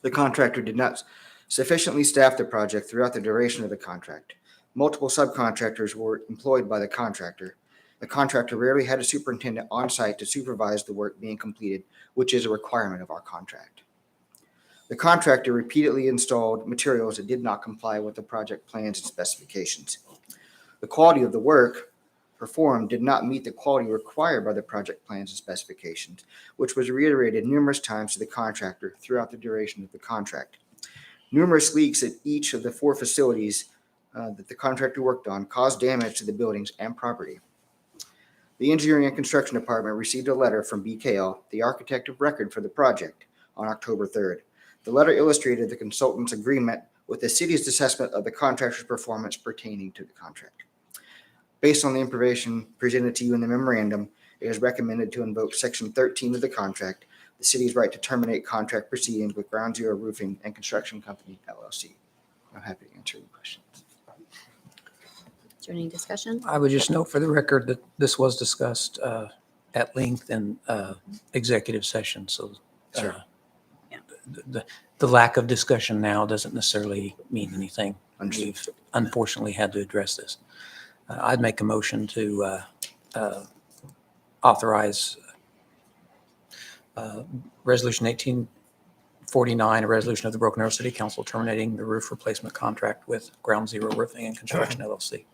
The contractor did not sufficiently staff the project throughout the duration of the contract. Multiple subcontractors were employed by the contractor. The contractor rarely had a superintendent on site to supervise the work being completed, which is a requirement of our contract. The contractor repeatedly installed materials that did not comply with the project plans and specifications. The quality of the work performed did not meet the quality required by the project plans and specifications, which was reiterated numerous times to the contractor throughout the duration of the contract. Numerous leaks at each of the 4 facilities that the contractor worked on caused damage to the buildings and property. The Engineering and Construction Department received a letter from BKL, the architect of record for the project, on October 3rd. The letter illustrated the consultant's agreement with the city's assessment of the contractor's performance pertaining to the contract. Based on the information presented to you in the memorandum, it is recommended to invoke Section 13 of the contract, the city's right to terminate contract proceedings with Ground Zero Roofing and Construction Company, LLC. I'm happy to answer any questions. Is there any discussion? I would just note for the record that this was discussed at length in executive session. So Sure. the lack of discussion now doesn't necessarily mean anything. Understood. We've unfortunately had to address this. I'd make a motion to authorize Resolution 1849, a resolution of the Broken Arrow City Council terminating the roof replacement contract with Ground Zero Roofing and Construction LLC.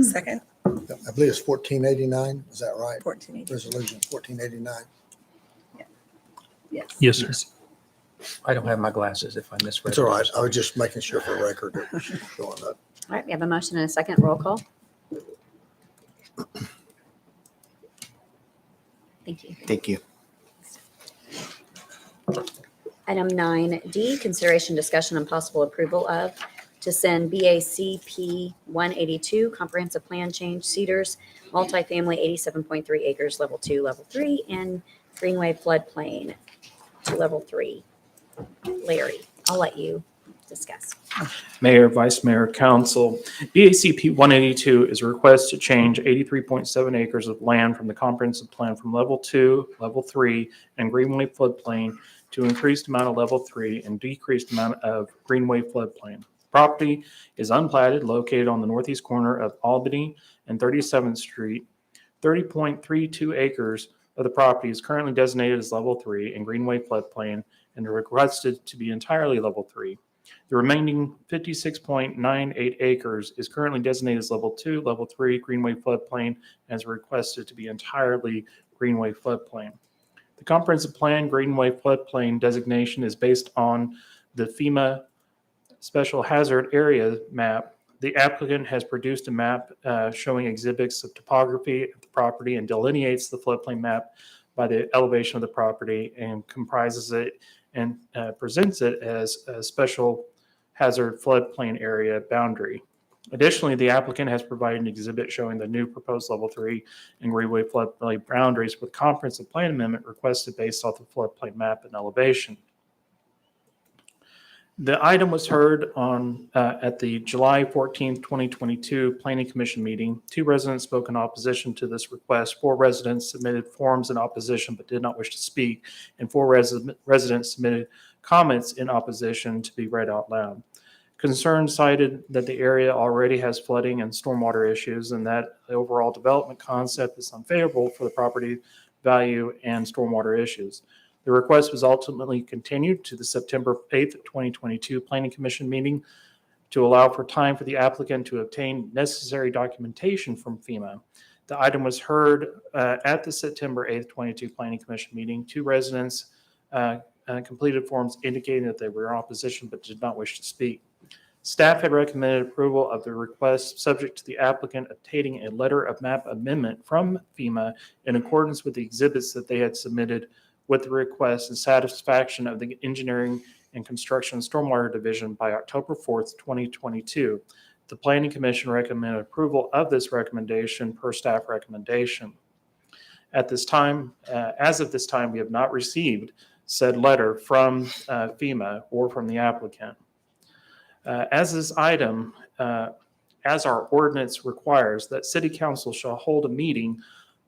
Second, I believe it's 1489. Is that right? 14. Resolution 1489. Yes. Yes, sir. I don't have my glasses if I misread. It's all right. I was just making sure for the record it was going up. All right, we have a motion and a second. Roll call. Thank you. Thank you. Item 9D, consideration, discussion, and possible approval of to send BACP 182 comprehensive plan change Cedars multifamily 87.3 acres, level 2, level 3, and Greenway floodplain to level 3. Larry, I'll let you discuss. Mayor, Vice Mayor, Council. BACP 182 is a request to change 83.7 acres of land from the comprehensive plan from level 2, level 3, and Greenway floodplain to increased amount of level 3 and decreased amount of Greenway floodplain. Property is unplatted, located on the northeast corner of Albany and 37th Street. 30.32 acres of the property is currently designated as level 3 in Greenway floodplain and requested to be entirely level 3. The remaining 56.98 acres is currently designated as level 2, level 3 Greenway floodplain and is requested to be entirely Greenway floodplain. The comprehensive plan Greenway floodplain designation is based on the FEMA Special Hazard Area map. The applicant has produced a map showing exhibits of topography of the property and delineates the floodplain map by the elevation of the property and comprises it and presents it as a special hazard floodplain area boundary. Additionally, the applicant has provided an exhibit showing the new proposed level 3 and Greenway floodplain boundaries with comprehensive plan amendment requested based off the floodplain map and elevation. The item was heard on at the July 14th, 2022 Planning Commission meeting. 2 residents spoke in opposition to this request. 4 residents submitted forms in opposition but did not wish to speak, and 4 residents submitted comments in opposition to be read out loud. Concerns cited that the area already has flooding and stormwater issues and that the overall development concept is unfavorable for the property value and stormwater issues. The request was ultimately continued to the September 8th, 2022 Planning Commission meeting to allow for time for the applicant to obtain necessary documentation from FEMA. The item was heard at the September 8th, 2022 Planning Commission meeting. 2 residents completed forms indicating that they were in opposition but did not wish to speak. Staff had recommended approval of the request subject to the applicant obtaining a letter of map amendment from FEMA in accordance with the exhibits that they had submitted with the request and satisfaction of the Engineering and Construction Stormwater Division by October 4th, 2022. The Planning Commission recommended approval of this recommendation per staff recommendation. At this time, as of this time, we have not received said letter from FEMA or from the applicant. As this item, as our ordinance requires, that City Council shall hold a meeting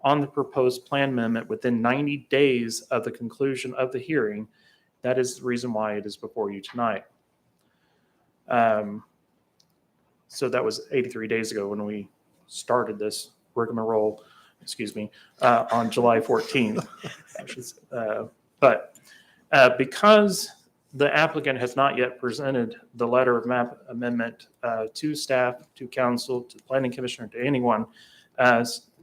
on the proposed plan amendment within 90 days of the conclusion of the hearing. That is the reason why it is before you tonight. So that was 83 days ago when we started this rigmarole, on July 14th. But because the applicant has not yet presented the letter of map amendment to staff, to council, to the planning commissioner, to anyone,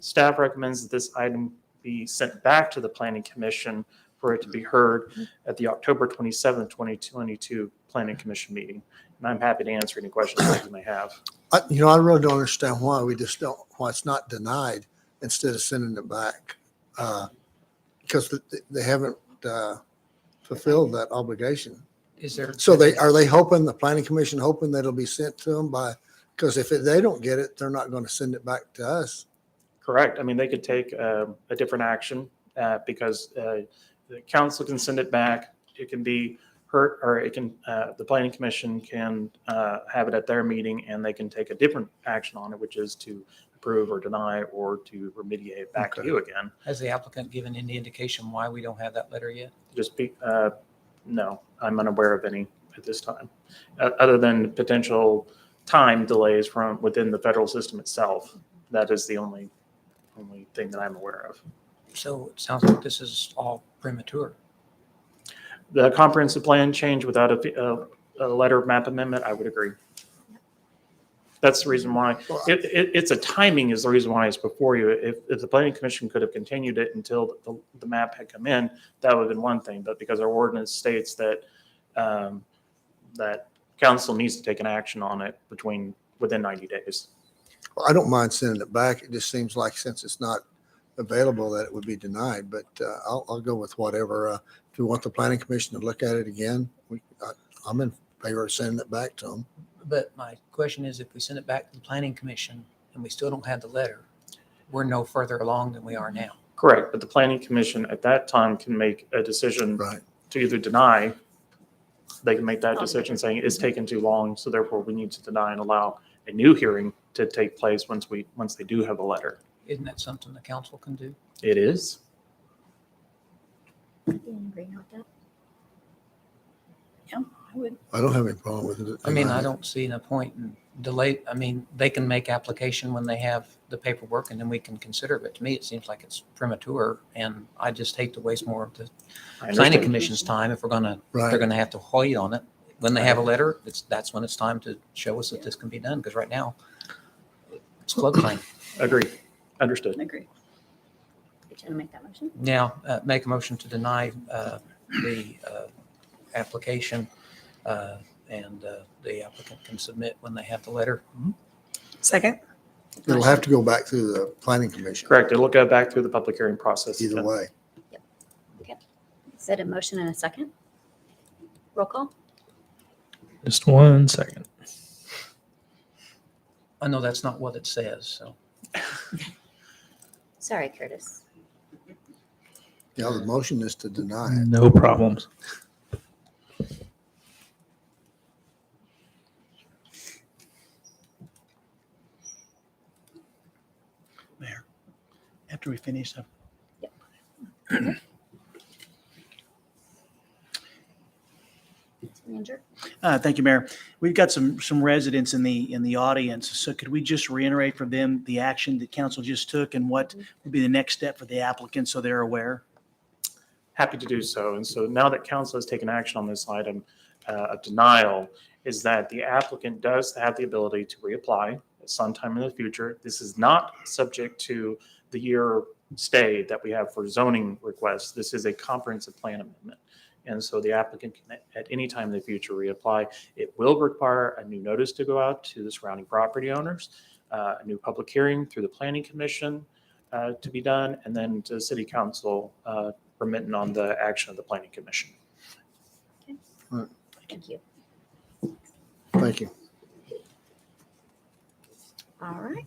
staff recommends that this item be sent back to the planning commission for it to be heard at the October 27th, 2022 planning commission meeting. And I'm happy to answer any questions that you may have. I really don't understand why why it's not denied instead of sending it back. Because they haven't fulfilled that obligation. So are they hoping, the planning commission hoping that it'll be sent to them because if they don't get it, they're not going to send it back to us. Correct. I mean, they could take a different action because the council can send it back. It can be heard, or it can, the planning commission can have it at their meeting and they can take a different action on it, which is to approve or deny or to remediate back to you again. Has the applicant given any indication why we don't have that letter yet? No, I'm unaware of any at this time, other than potential time delays from within the federal system itself. That is the only thing that I'm aware of. So it sounds like this is all premature. The comprehensive plan change without a letter of map amendment, I would agree. That's the reason why. It's a timing is the reason why it's before you. If the planning commission could have continued it until the map had come in, that would have been one thing. But because our ordinance states that that council needs to take an action on it within 90 days. Well, I don't mind sending it back. It just seems like since it's not available that it would be denied, but I'll go with whatever. If you want the planning commission to look at it again, I'm in favor of sending it back to them. But my question is, if we send it back to the planning commission and we still don't have the letter, we're no further along than we are now. Correct, but the planning commission at that time can make a decision to either deny. They can make that decision saying it's taken too long, so therefore we need to deny and allow a new hearing to take place once they do have a letter. Isn't that something the council can do? It is. Yeah, I would. I don't have any problem with it. I mean, I don't see no point in delay. I mean, they can make application when they have the paperwork and then we can consider it. But to me, it seems like it's premature and I just hate to waste more of the I planning understand. commission's time if we're gonna, Right. they're gonna have to hoy on it. When they have a letter, that's when it's time to show us that this can be done, because right now it's floodplain. Agreed. Understood. Agree. You trying to make that motion? Now, make a motion to deny the application, and the applicant can submit when they have the letter. Second? It'll have to go back through the planning commission Correct. It'll go back through the public hearing process. either way. Is that a motion and a second? Roll call? Just 1 second. I know that's not what it says, so. Sorry, Curtis. Yeah, the motion is to deny it. No problems. Mayor, after we finish, Manager? thank you, Mayor. We've got some residents in the audience. So could we just reiterate for them the action that council just took and what would be the next step for the applicant so they're aware? Happy to do so. And so now that council has taken action on this item of denial, is that the applicant does have the ability to reapply at some time in the future. This is not subject to the year stay that we have for zoning requests. This is a comprehensive plan amendment. And so the applicant can at any time in the future reapply. It will require a new notice to go out to the surrounding property owners, a new public hearing through the planning commission to be done, and then to the city council permitting on the action of the planning commission. Thank you. Thank you. All right.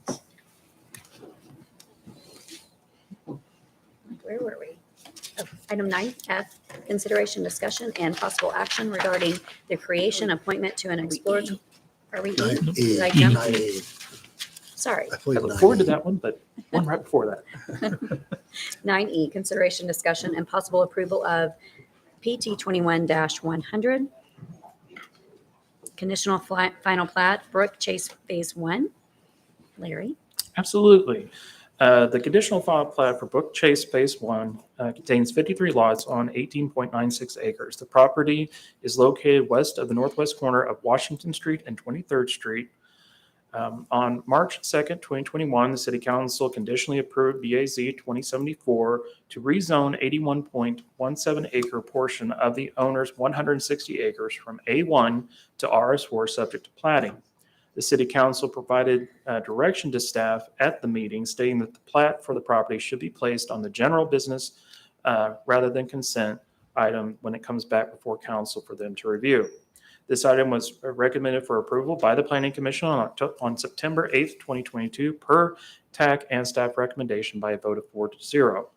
Where were we? Oh, Item 9F, consideration, discussion, and possible action regarding the creation, appointment to an exploratory. Are we? Nine E, Did I jump? 9E. Sorry. I I believe look forward to 9E. that one, but one right before that. 9E, consideration, discussion, and possible approval of PT 21-100. Conditional final plat, Brook Chase Phase 1. Larry? Absolutely. The conditional final plat for Brook Chase Phase 1 contains 53 lots on 18.96 acres. The property is located west of the northwest corner of Washington Street and 23rd Street. On March 2nd, 2021, the City Council conditionally approved BAZ 2074 to rezone 81.17 acre portion of the owner's 160 acres from A1 to RS4 subject to platting. The City Council provided direction to staff at the meeting stating that the plat for the property should be placed on the general business rather than consent item when it comes back before council for them to review. This item was recommended for approval by the Planning Commission on September 8th, 2022, per TAC and staff recommendation by a vote of 4-0.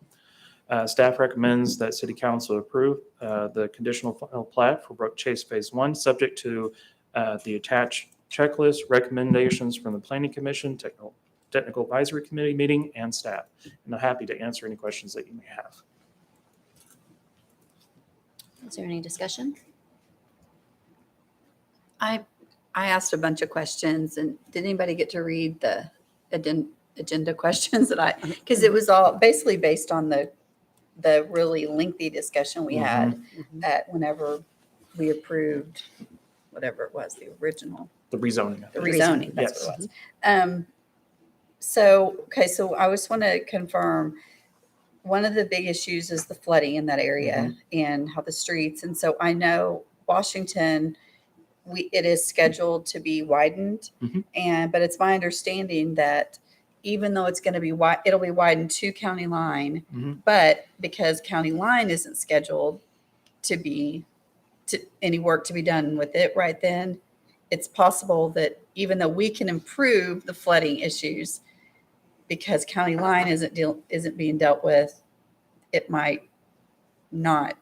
Staff recommends that City Council approve the conditional final plat for Brook Chase Phase 1, subject to the attached checklist, recommendations from the Planning Commission, Technical Advisory Committee meeting, and staff. And I'm happy to answer any questions that you may have. Is there any discussion? I asked a bunch of questions, and did anybody get to read the agenda questions that because it was all basically based on the really lengthy discussion we had at whenever we approved whatever it was, the original. The rezoning. The rezoning, that's Yes. what it was. So I just want to confirm, one of the big issues is the flooding in that area and how the streets, and so I know Washington, it is scheduled to be widened, but it's my understanding that even though it's going to be it'll be widened to county line, but because county line isn't scheduled to any work to be done with it right then, it's possible that even though we can improve the flooding issues, because county line isn't being dealt with, it might not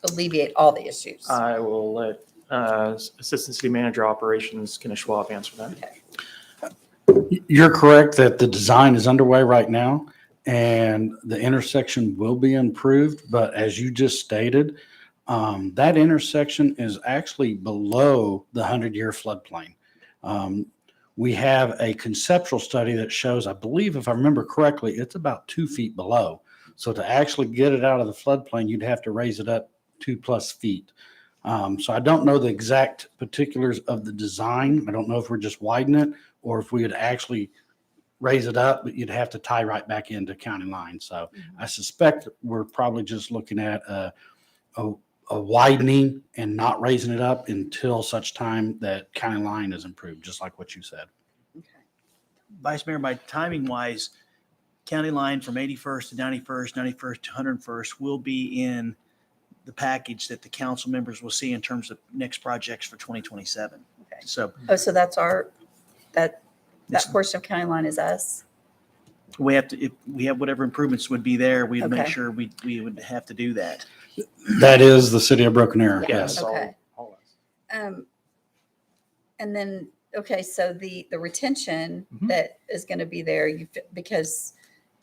alleviate all the issues. I will let Assistant City Manager Operations, Kenneth Schwab, answer that. You're correct that the design is underway right now and the intersection will be improved. But as you just stated, that intersection is actually below the 100-year floodplain. We have a conceptual study that shows, I believe, if I remember correctly, it's about 2 feet below. So to actually get it out of the floodplain, you'd have to raise it up 2+ feet. So I don't know the exact particulars of the design. I don't know if we're just widening it or if we would actually raise it up, but you'd have to tie right back into county line. So I suspect we're probably just looking at a widening and not raising it up until such time that county line is improved, just like what you said. Vice Mayor, by timing wise, county line from 81st to 91st, 91st to 101st will be in the package that the council members will see in terms of next projects for 2027. Okay. So Oh, so that's that portion of county line is us? we have to, if we have whatever improvements would be there, we'd make Okay. sure we would have to do that. That is the city of Broken Arrow. Yeah. Yes. Okay. all us. And then, okay, so the retention Mhm. that is going to be there, because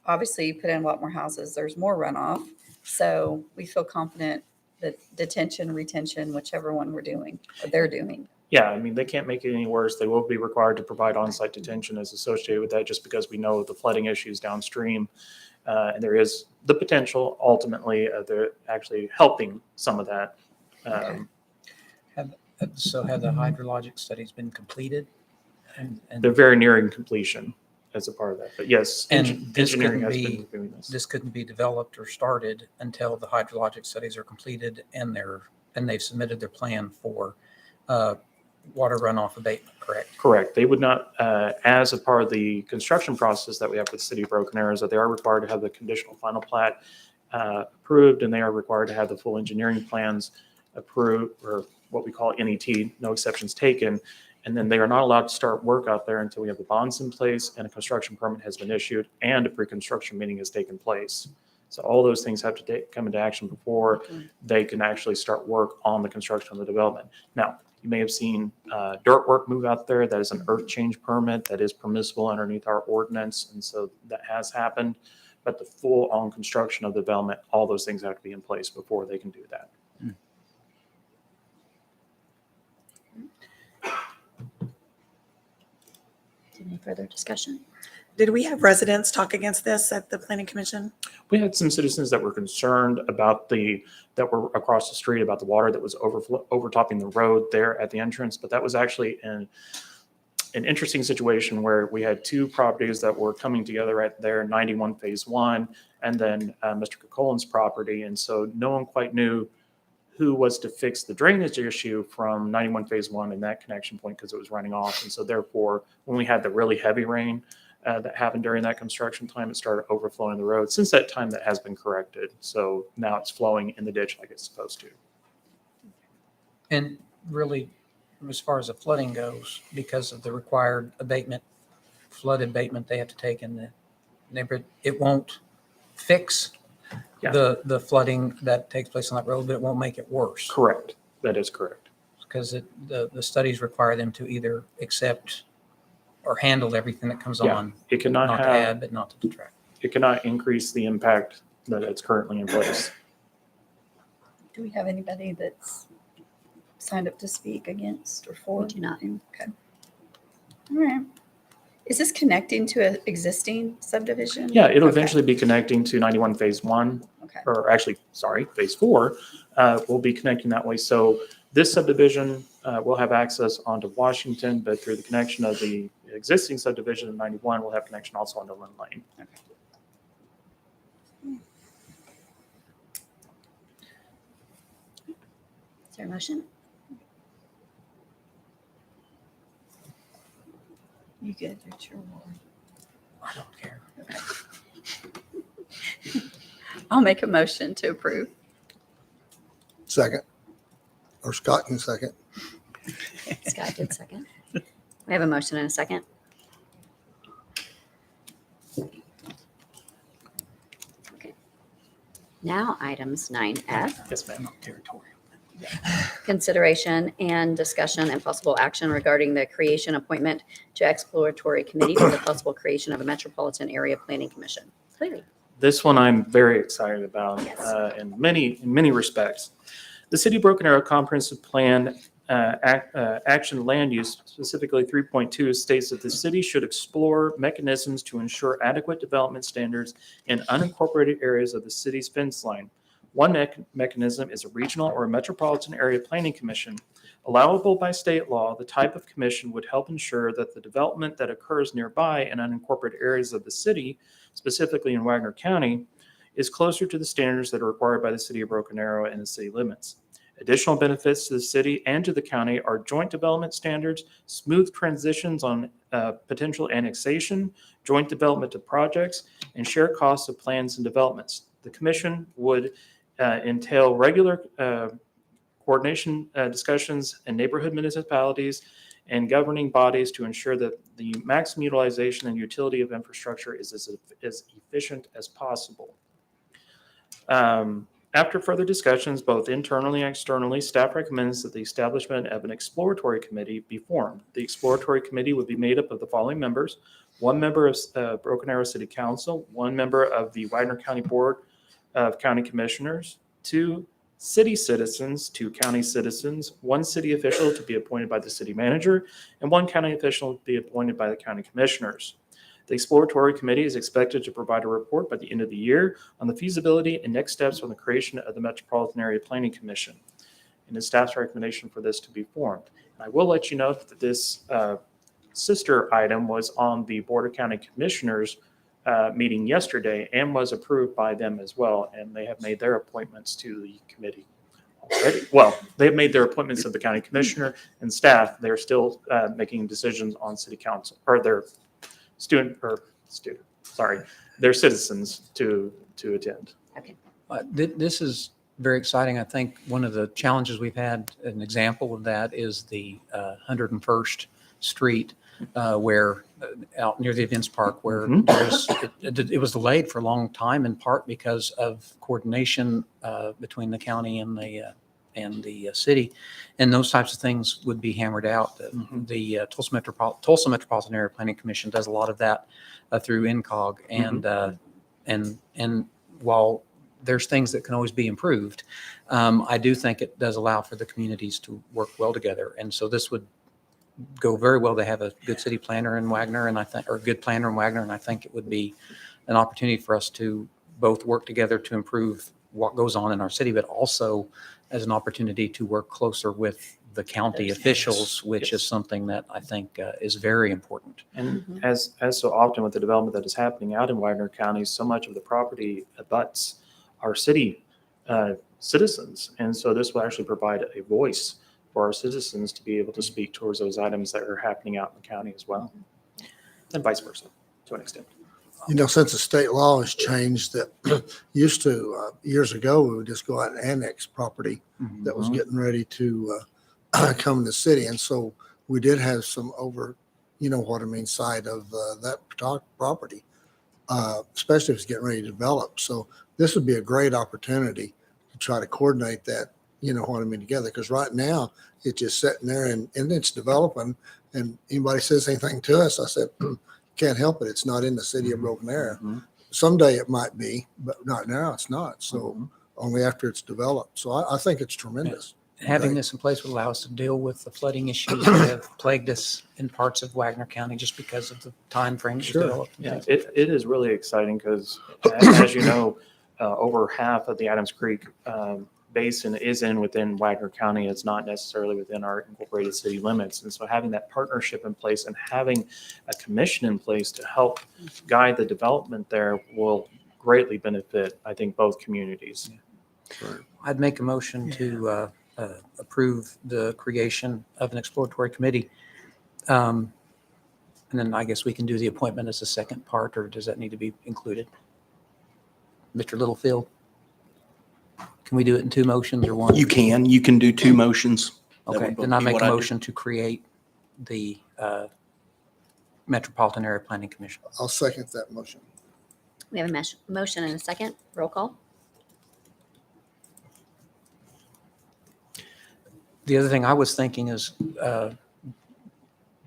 obviously you put in a lot more houses, there's more runoff. So we feel confident that detention, retention, whichever one we're doing, or they're doing. Yeah, I mean, they can't make it any worse. They will be required to provide on-site detention as associated with that, just because we know the flooding issues downstream. And there is the potential ultimately of they're actually helping some of that. So have the hydrologic studies been completed? And They're very nearing completion as a part of that. But yes, And this engineering couldn't has be- been doing this. this couldn't be developed or started until the hydrologic studies are completed and they've submitted their plan for water runoff abatement, correct? Correct. They would not, as a part of the construction process that we have with the city of Broken Arrow, is that they are required to have the conditional final plat approved, and they are required to have the full engineering plans approved, or what we call NET, no exceptions taken. And then they are not allowed to start work out there until we have the bonds in place and a construction permit has been issued and a pre-construction meeting has taken place. So all those things have to come into action before they can actually start work on the construction of the development. Now, you may have seen dirt work move out there. That is an earth change permit that is permissible underneath our ordinance. And so that has happened. But the full on construction of the development, all those things have to be in place before they can do that. Any further discussion? Did we have residents talk against this at the planning commission? We had some citizens that were concerned about that were across the street about the water that was overtopping the road there at the entrance. But that was actually an interesting situation where we had two properties that were coming together right there, 91 Phase 1, and then Mr. Colin's property. And so no one quite knew who was to fix the drainage issue from 91 Phase 1 and that connection point because it was running off. And so therefore, when we had the really heavy rain that happened during that construction time, it started overflowing the road. Since that time, that has been corrected. So now it's flowing in the ditch like it's supposed to. And really, as far as the flooding goes, because of the required flood abatement they have to take in the neighborhood, it won't fix the flooding that takes place on that road, but it won't make it worse. Correct. That is correct. Because the studies require them to either accept or handle everything that comes on. It cannot not to have, add, but not to detract. it cannot increase the impact that it's currently in place. Do we have anybody that's signed up to speak against or for? We do not. Okay. All right. Is this connecting to an existing subdivision? Yeah, it'll Okay. eventually be connecting to 91 Phase 1, Okay. or actually, sorry, Phase 4 will be connecting that way. So this subdivision will have access onto Washington, but through the connection of the existing subdivision of 91, we'll have connection also onto Lynn Lane. Is there a motion? You good? It's your ward. I don't care. I'll make a motion to approve. Second. Or Scott can second. Scott did second. We have a motion and a second. Okay. Now, items 9F. Yes, ma'am. Territorial. Consideration and discussion and possible action regarding the creation appointment to Exploratory Committee for the possible creation of a Metropolitan Area Planning Commission. Clearly. This one I'm very excited about Yes. in many respects. The City of Broken Arrow Comprehensive Plan action land use, specifically 3.2, states that the city should explore mechanisms to ensure adequate development standards in unincorporated areas of the city's fence line. One mechanism is a regional or a metropolitan area planning commission. Allowable by state law, the type of commission would help ensure that the development that occurs nearby in unincorporated areas of the city, specifically in Wagner County, is closer to the standards that are required by the city of Broken Arrow and the city limits. Additional benefits to the city and to the county are joint development standards, smooth transitions on potential annexation, joint development of projects, and shared costs of plans and developments. The commission would entail regular coordination discussions in neighborhood municipalities and governing bodies to ensure that the maximum utilization and utility of infrastructure is as efficient as possible. After further discussions, both internally and externally, staff recommends that the establishment of an exploratory committee be formed. The exploratory committee would be made up of the following members: one member of Broken Arrow City Council, one member of the Wagner County Board of County Commissioners, 2 city citizens, 2 county citizens, 1 city official to be appointed by the city manager, and 1 county official to be appointed by the county commissioners. The exploratory committee is expected to provide a report by the end of the year on the feasibility and next steps on the creation of the Metropolitan Area Planning Commission, and the staff's recommendation for this to be formed. And I will let you know that this sister item was on the Board of County Commissioners meeting yesterday and was approved by them as well, and they have made their appointments to the committee already. Well, they've made their appointments of the county commissioner and staff. They're still making decisions on city council or their their citizens to attend. Okay. This is very exciting. I think one of the challenges we've had, an example of that is the 101st Street, where out near the events park, where it was delayed for a long time, in part because of coordination between the county and the city, and those types of things would be hammered out. The Tulsa Metropolitan Area Planning Commission does a lot of that through INCOG, and while there's things that can always be improved, I do think it does allow for the communities to work well together, and so this would go very well to have a good city planner in Wagner, and I think, or a good planner in Wagner, and I think it would be an opportunity for us to both work together to improve what goes on in our city, but also as an opportunity to work closer with the county officials, which is something that I think is very important. And as so often with the development that is happening out in Wagner County, so much of the property abuts our city citizens, and so this will actually provide a voice for our citizens to be able to speak towards those items that are happening out in the county as well, and vice versa to an extent. You know, since the state law has changed, that used to, years ago, we would just go out and annex property that was getting ready to come in the city. And so we did have some over, you know what I mean, side of that property, especially if it's getting ready to develop. So this would be a great opportunity to try to coordinate that, you know what I mean, together. Because right now it's just sitting there and it's developing. And anybody says anything to us, I said, can't help it. It's not in the city of Broken Arrow. Someday it might be, but not now. It's not. So only after it's developed. So I think it's tremendous. Having this in place would allow us to deal with the flooding issues that have plagued us in parts of Wagner County just because of the time frame it was developed. Yeah, it is really exciting because, as you know, over half of the Adams Creek basin is within Wagner County. It's not necessarily within our incorporated city limits. And so having that partnership in place and having a commission in place to help guide the development there will greatly benefit, I think, both communities. I'd make a motion to approve the creation of an exploratory committee. And then I guess we can do the appointment as a second part, or does that need to be included? Mr. Littlefield? Can we do it in 2 motions or 1? You can do 2 motions. Okay, then I make a motion to create the Metropolitan Area Planning Commission. I'll second that motion. We have a motion and a second. Roll call. The other thing I was thinking is the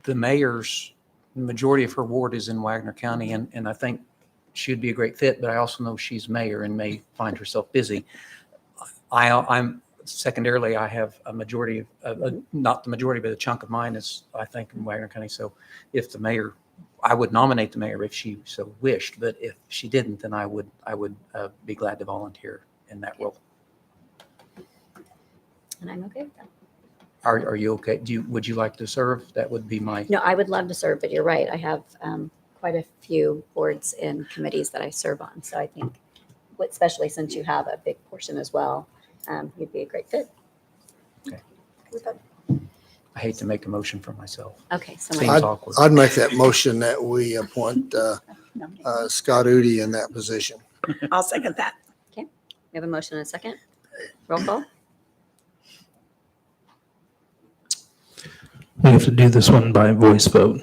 mayor's majority of her ward is in Wagner County, and I think she'd be a great fit, but I also know she's mayor and may find herself busy. I'm secondarily, I have a majority of, not the majority, but a chunk of mine is, I think, in Wagner County. So if the mayor, I would nominate the mayor if she so wished, but if she didn't, then I would be glad to volunteer in that role. And I'm okay with that. Are you okay? Would you like to serve? That would be my, No, I would love to serve, but you're right. I have quite a few boards and committees that I serve on. So I think, especially since you have a big portion as well, you'd be a great fit. Okay. With that. I hate to make a motion for myself. Okay, so Seems I'd, awkward. I'd make that motion that we appoint Scott Udi in that position. I'll second that. we have a motion and a second. Roll call. We have to do this one by voice vote.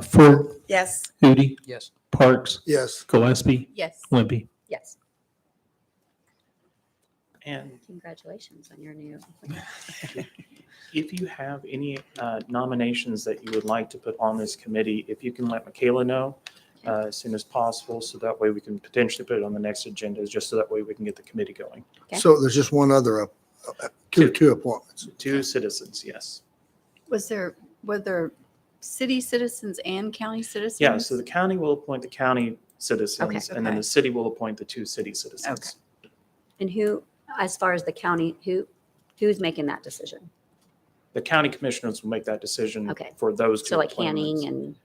Ford, Yes. Udi, Yes. Parks, Yes. Gillespie, Yes. Wimpy. Yes. And Congratulations on your new appointment. if you have any nominations that you would like to put on this committee, if you can let Michaela know as soon as possible, so that way we can potentially put it on the next agenda, just so that way we can get the committee going. Okay. So there's just one other, two appointments. 2 citizens, yes. Were there city citizens and county citizens? Yeah, so the county will appoint the county citizens, and then Okay. the city will appoint the 2 city citizens. And who, as far as the county, who's making that decision? The county commissioners will make that decision Okay. for those 2 So like appointments. Canning and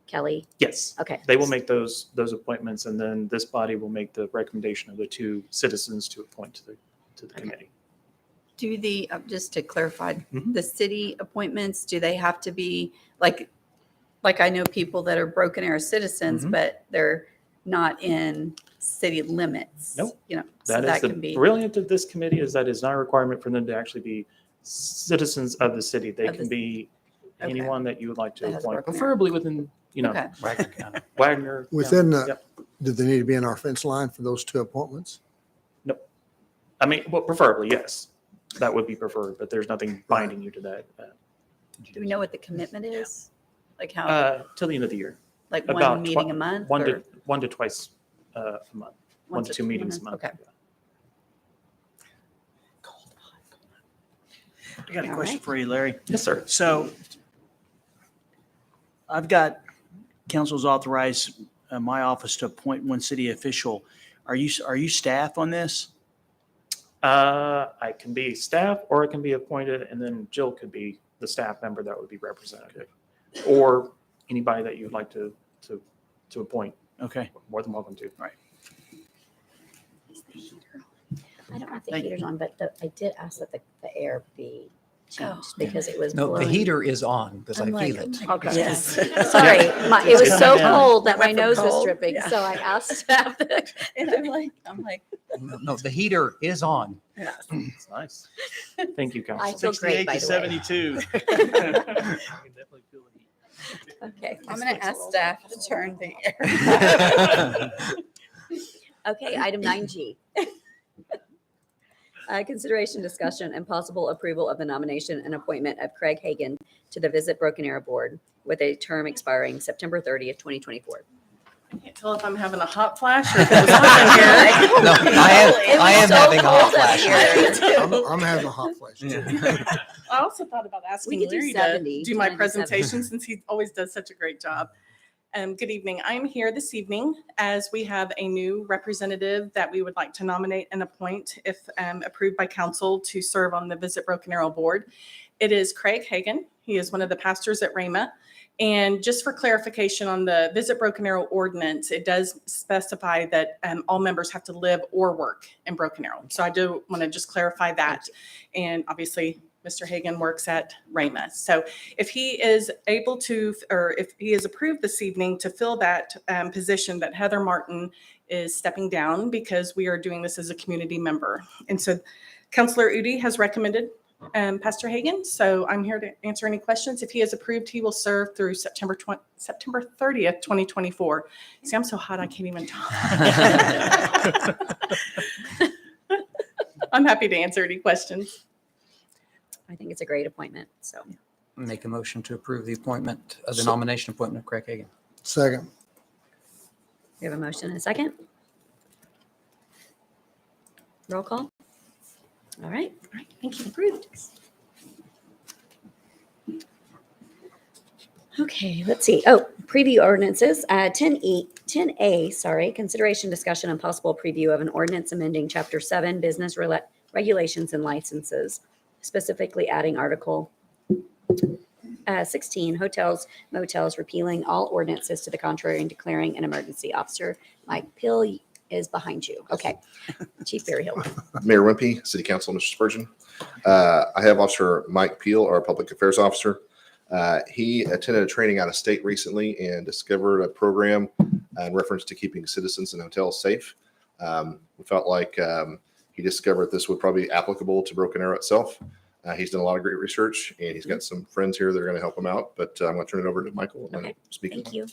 Kelly? Yes, Okay. they will make those appointments, and then this body will make the recommendation of the 2 citizens to appoint to the committee. Do the, just to clarify, Mhm. the city appointments, do they have to be like I know people that are Broken Arrow citizens, Mhm. but they're not in city limits? Nope. You know, so That is that the can be. brilliant of this committee, is that it's not a requirement for them to actually be citizens of the city. They Of the- can be Okay. anyone that you would like to That has a appoint, broken arrow. preferably within, Okay. Wagner County. Wagner. Within yeah, the, yep. do they need to be in our fence line for those 2 appointments? I mean, well, preferably, yes. That would be preferred, but there's nothing binding you to that. Do we know what the commitment is? Like how, Till the end of the year. like about one meeting a month? One or to twice a month, 1 to 2 meetings a month. Okay. I got a All question right. for you, Larry. Yes, sir. So I've got council's authorized my office to appoint one city official. Are you staff on this? I can be staff, or I can be appointed, and then Jill could be the staff member that would be representative, or anybody that you'd like to appoint. Okay. More than welcome to. Right. I don't know if the Thank you. heater's on, but I did ask that the air be changed Oh, because it was No, the blowing. heater is on because I I'm like, feel it. Okay. Yes. Sorry, it was so Yeah. cold that my Went from nose was cold, dripping, yeah. so I asked to have the. And I'm like, No, the heater is on. It's nice. Thank you, I Council. feel great, by the way. 72. Okay. I'm going to ask staff to turn the air. Okay, item 9G. Consideration, discussion, and possible approval of the nomination and appointment of Craig Hagan to the Visit Broken Arrow Board with a term expiring September 30th, 2024. I can't tell if I'm having a hot flash or if it was hot in here. No, I am so having a hot cold up flash. here. I'm having a hot flash too. I also thought about We asking could do Larry 70. to do my Can I do 70? presentation since he always does such a great job. Good evening. I'm here this evening as we have a new representative that we would like to nominate and appoint, if approved by council, to serve on the Visit Broken Arrow Board. It is Craig Hagan. He is one of the pastors at Rhema. And just for clarification on the Visit Broken Arrow ordinance, it does specify that all members have to live or work in Broken Arrow. So I do want to just clarify that. And obviously, Mr. Hagan works at Rhema. So if he is able to, or if he is approved this evening to fill that position, that Heather Martin is stepping down because we are doing this as a community member. And so Councilor Udi has recommended Pastor Hagan. So I'm here to answer any questions. If he is approved, he will serve through September 30th, 2024. See, I'm so hot, I can't even talk. I'm happy to answer any questions. I think it's a great appointment, so. Make a motion to approve the appointment of the nomination appointment of Craig Hagan. Second. We have a motion and a second. Roll call. All right, thank you, approved. Okay, let's see. Oh, preview ordinances, 10A, sorry, consideration, discussion, and possible preview of an ordinance amending Chapter 7, Business Regulations and Licenses, specifically adding Article 16, hotels, motels, repealing all ordinances to the contrary and declaring an emergency. Officer Mike Pill is behind you. Okay. Chief Berryhill. Mayor Wimpy, City Council, Mr. Spurgeon. I have Officer Mike Peel, our Public Affairs Officer. He attended a training out of state recently and discovered a program in reference to keeping citizens in hotels safe. We felt like he discovered this would probably be applicable to Broken Arrow itself. He's done a lot of great research, and he's got some friends here that are going to help him out. But I'm going to turn it over to Michael and let him speak. Thank you.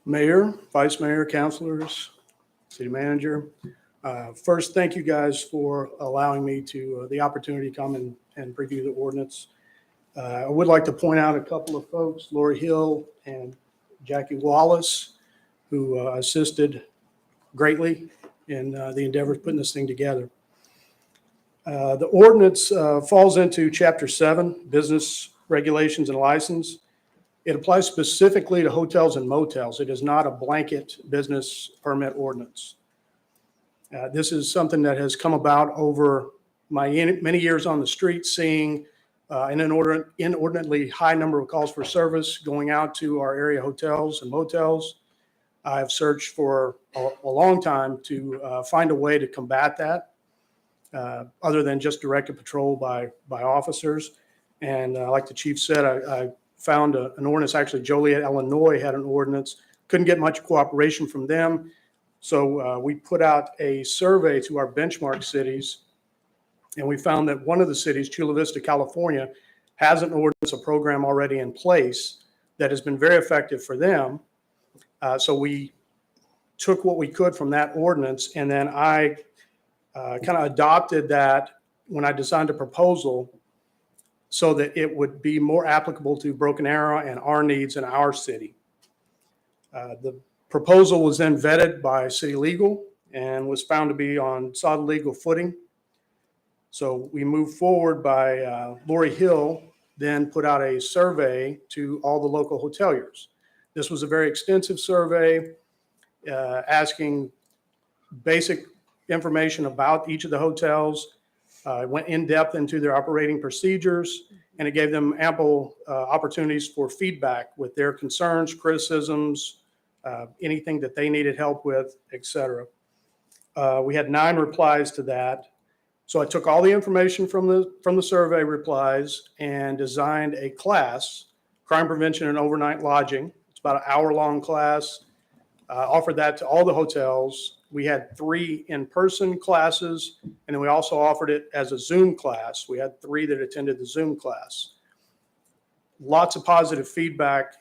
Mayor, Vice Mayor, councilors, City Manager. First, thank you guys for allowing me the opportunity to come and preview the ordinance. I would like to point out a couple of folks, Lori Hill and Jackie Wallace, who assisted greatly in the endeavor of putting this thing together. The ordinance falls into Chapter 7, Business Regulations and License. It applies specifically to hotels and motels. It is not a blanket business permit ordinance. This is something that has come about over my many years on the street, seeing an inordinately high number of calls for service going out to our area hotels and motels. I've searched for a long time to find a way to combat that, other than just directed patrol by officers. And like the chief said, I found an ordinance. Actually, Joliet, Illinois had an ordinance. Couldn't get much cooperation from them. So we put out a survey to our benchmark cities, and we found that one of the cities, Chula Vista, California, has an ordinance, a program already in place that has been very effective for them. So we took what we could from that ordinance, and then I kind of adopted that when I designed a proposal so that it would be more applicable to Broken Arrow and our needs in our city. The proposal was then vetted by city legal and was found to be on solid legal footing. So we moved forward by Lori Hill, then put out a survey to all the local hoteliers. This was a very extensive survey asking basic information about each of the hotels. It went in depth into their operating procedures, and it gave them ample opportunities for feedback with their concerns, criticisms, anything that they needed help with, etc. We had 9 replies to that. So I took all the information from the survey replies and designed a class, Crime Prevention and Overnight Lodging. It's about an hour-long class. Offered that to all the hotels. We had 3 in-person classes, and then we also offered it as a Zoom class. We had 3 that attended the Zoom class. Lots of positive feedback,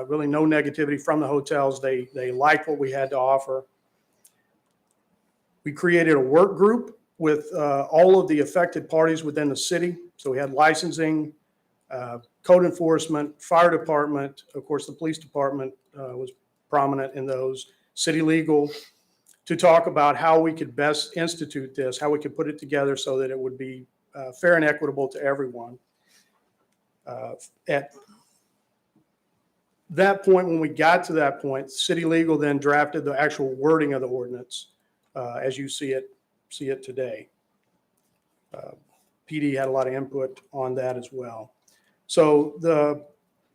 really no negativity from the hotels. They liked what we had to offer. We created a work group with all of the affected parties within the city. So we had licensing, code enforcement, fire department, of course, the police department was prominent in those, city legal, to talk about how we could best institute this, how we could put it together so that it would be fair and equitable to everyone. At that point, when we got to that point, city legal then drafted the actual wording of the ordinance as you see it today. PD had a lot of input on that as well. So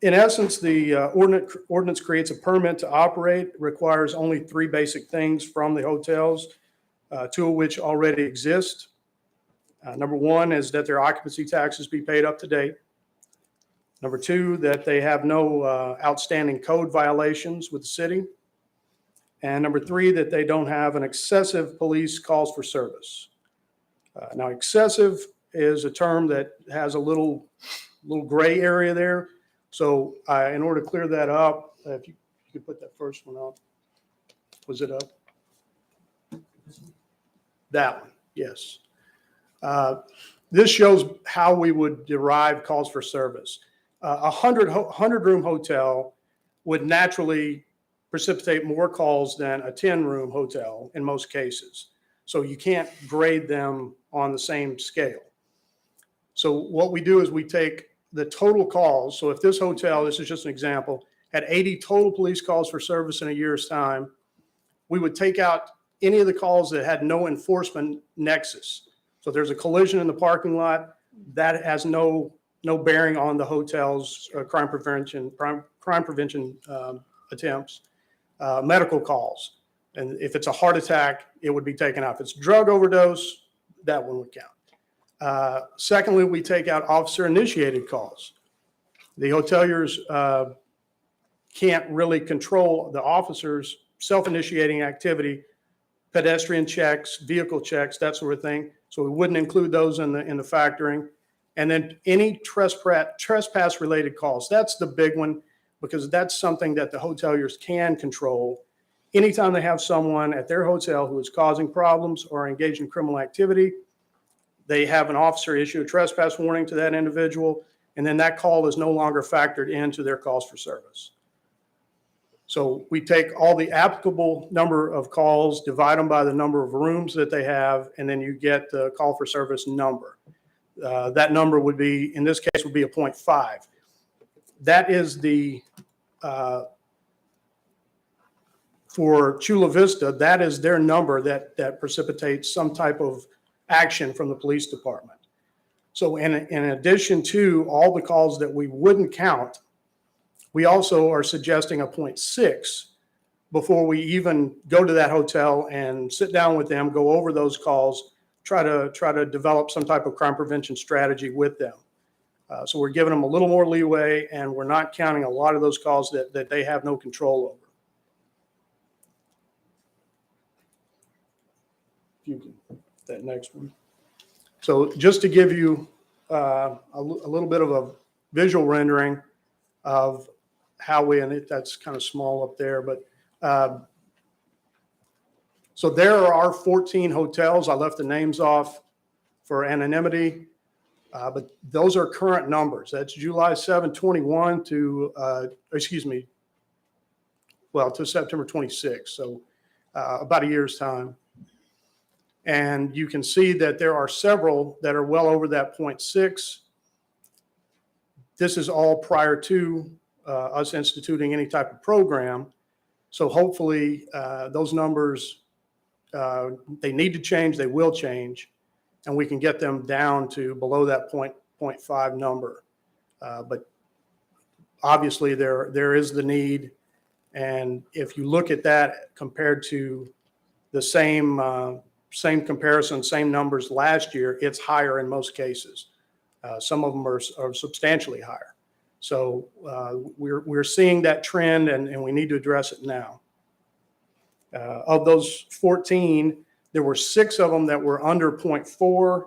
in essence, the ordinance creates a permit to operate, requires only 3 basic things from the hotels, 2 of which already exist. Number 1 is that their occupancy taxes be paid up to date. Number 2, that they have no outstanding code violations with the city. And number 3, that they don't have an excessive police calls for service. Now, excessive is a term that has a little gray area there. So in order to clear that up, if you could put that first one up. Was it up? That one, yes. This shows how we would derive calls for service. A 100-room hotel would naturally precipitate more calls than a 10-room hotel in most cases. So you can't grade them on the same scale. So what we do is we take the total calls. So if this hotel, this is just an example, had 80 total police calls for service in a year's time, we would take out any of the calls that had no enforcement nexus. So there's a collision in the parking lot, that has no bearing on the hotel's crime prevention attempts. Medical calls, and if it's a heart attack, it would be taken out. If it's drug overdose, that one would count. Secondly, we take out officer-initiated calls. The hoteliers can't really control the officers' self-initiating activity, pedestrian checks, vehicle checks, that sort of thing. So we wouldn't include those in the factoring. And then any trespass-related calls, that's the big one, because that's something that the hoteliers can control. Anytime they have someone at their hotel who is causing problems or engaged in criminal activity, they have an officer issue a trespass warning to that individual, and then that call is no longer factored into their calls for service. So we take all the applicable number of calls, divide them by the number of rooms that they have, and then you get the call for service number. That number would be, in this case, would be a 0.5. That is the, for Chula Vista, that is their number that precipitates some type of action from the police department. So in addition to all the calls that we wouldn't count, we also are suggesting a 0.6 before we even go to that hotel and sit down with them, go over those calls, try to develop some type of crime prevention strategy with them. So we're giving them a little more leeway, and we're not counting a lot of those calls that they have no control over. If you can, that next one. So just to give you a little bit of a visual rendering of how that's kind of small up there, but so there are our 14 hotels. I left the names off for anonymity, but those are current numbers. That's July 7, 21 to, to September 26. So about a year's time. And you can see that there are several that are well over that 0.6. This is all prior to us instituting any type of program. So hopefully those numbers, they need to change, they will change, and we can get them down to below that 0.5 number. But obviously there is the need. And if you look at that compared to the same comparison, same numbers last year, it's higher in most cases. Some of them are substantially higher. So we're seeing that trend, and we need to address it now. Of those 14, there were 6 of them that were under 0.4.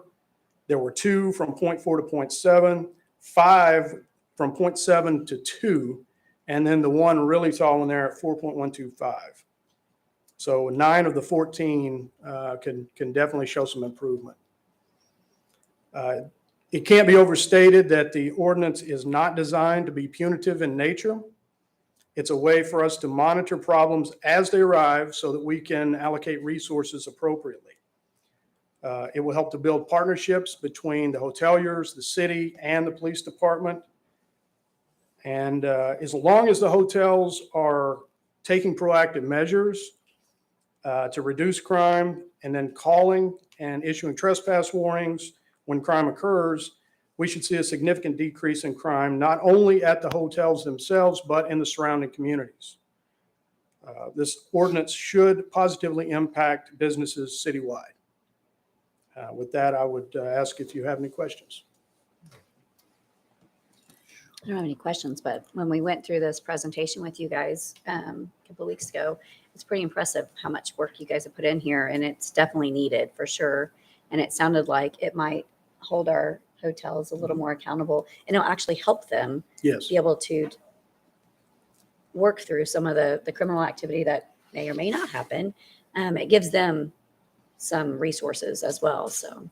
There were 2 from 0.4 to 0.7, 5 from 0.7 to 2, and then the one really tall one there at 4.125. So 9 of the 14 can definitely show some improvement. It can't be overstated that the ordinance is not designed to be punitive in nature. It's a way for us to monitor problems as they arrive so that we can allocate resources appropriately. It will help to build partnerships between the hoteliers, the city, and the police department. And as long as the hotels are taking proactive measures to reduce crime and then calling and issuing trespass warnings when crime occurs, we should see a significant decrease in crime, not only at the hotels themselves, but in the surrounding communities. This ordinance should positively impact businesses citywide. With that, I would ask if you have any questions. I don't have any questions, but when we went through this presentation with you guys a couple of weeks ago, it's pretty impressive how much work you guys have put in here, and it's definitely needed for sure. And it sounded like it might hold our hotels a little more accountable, and it'll actually help them be able to work through some of the criminal activity that may or may not happen. It gives them some resources as well. So,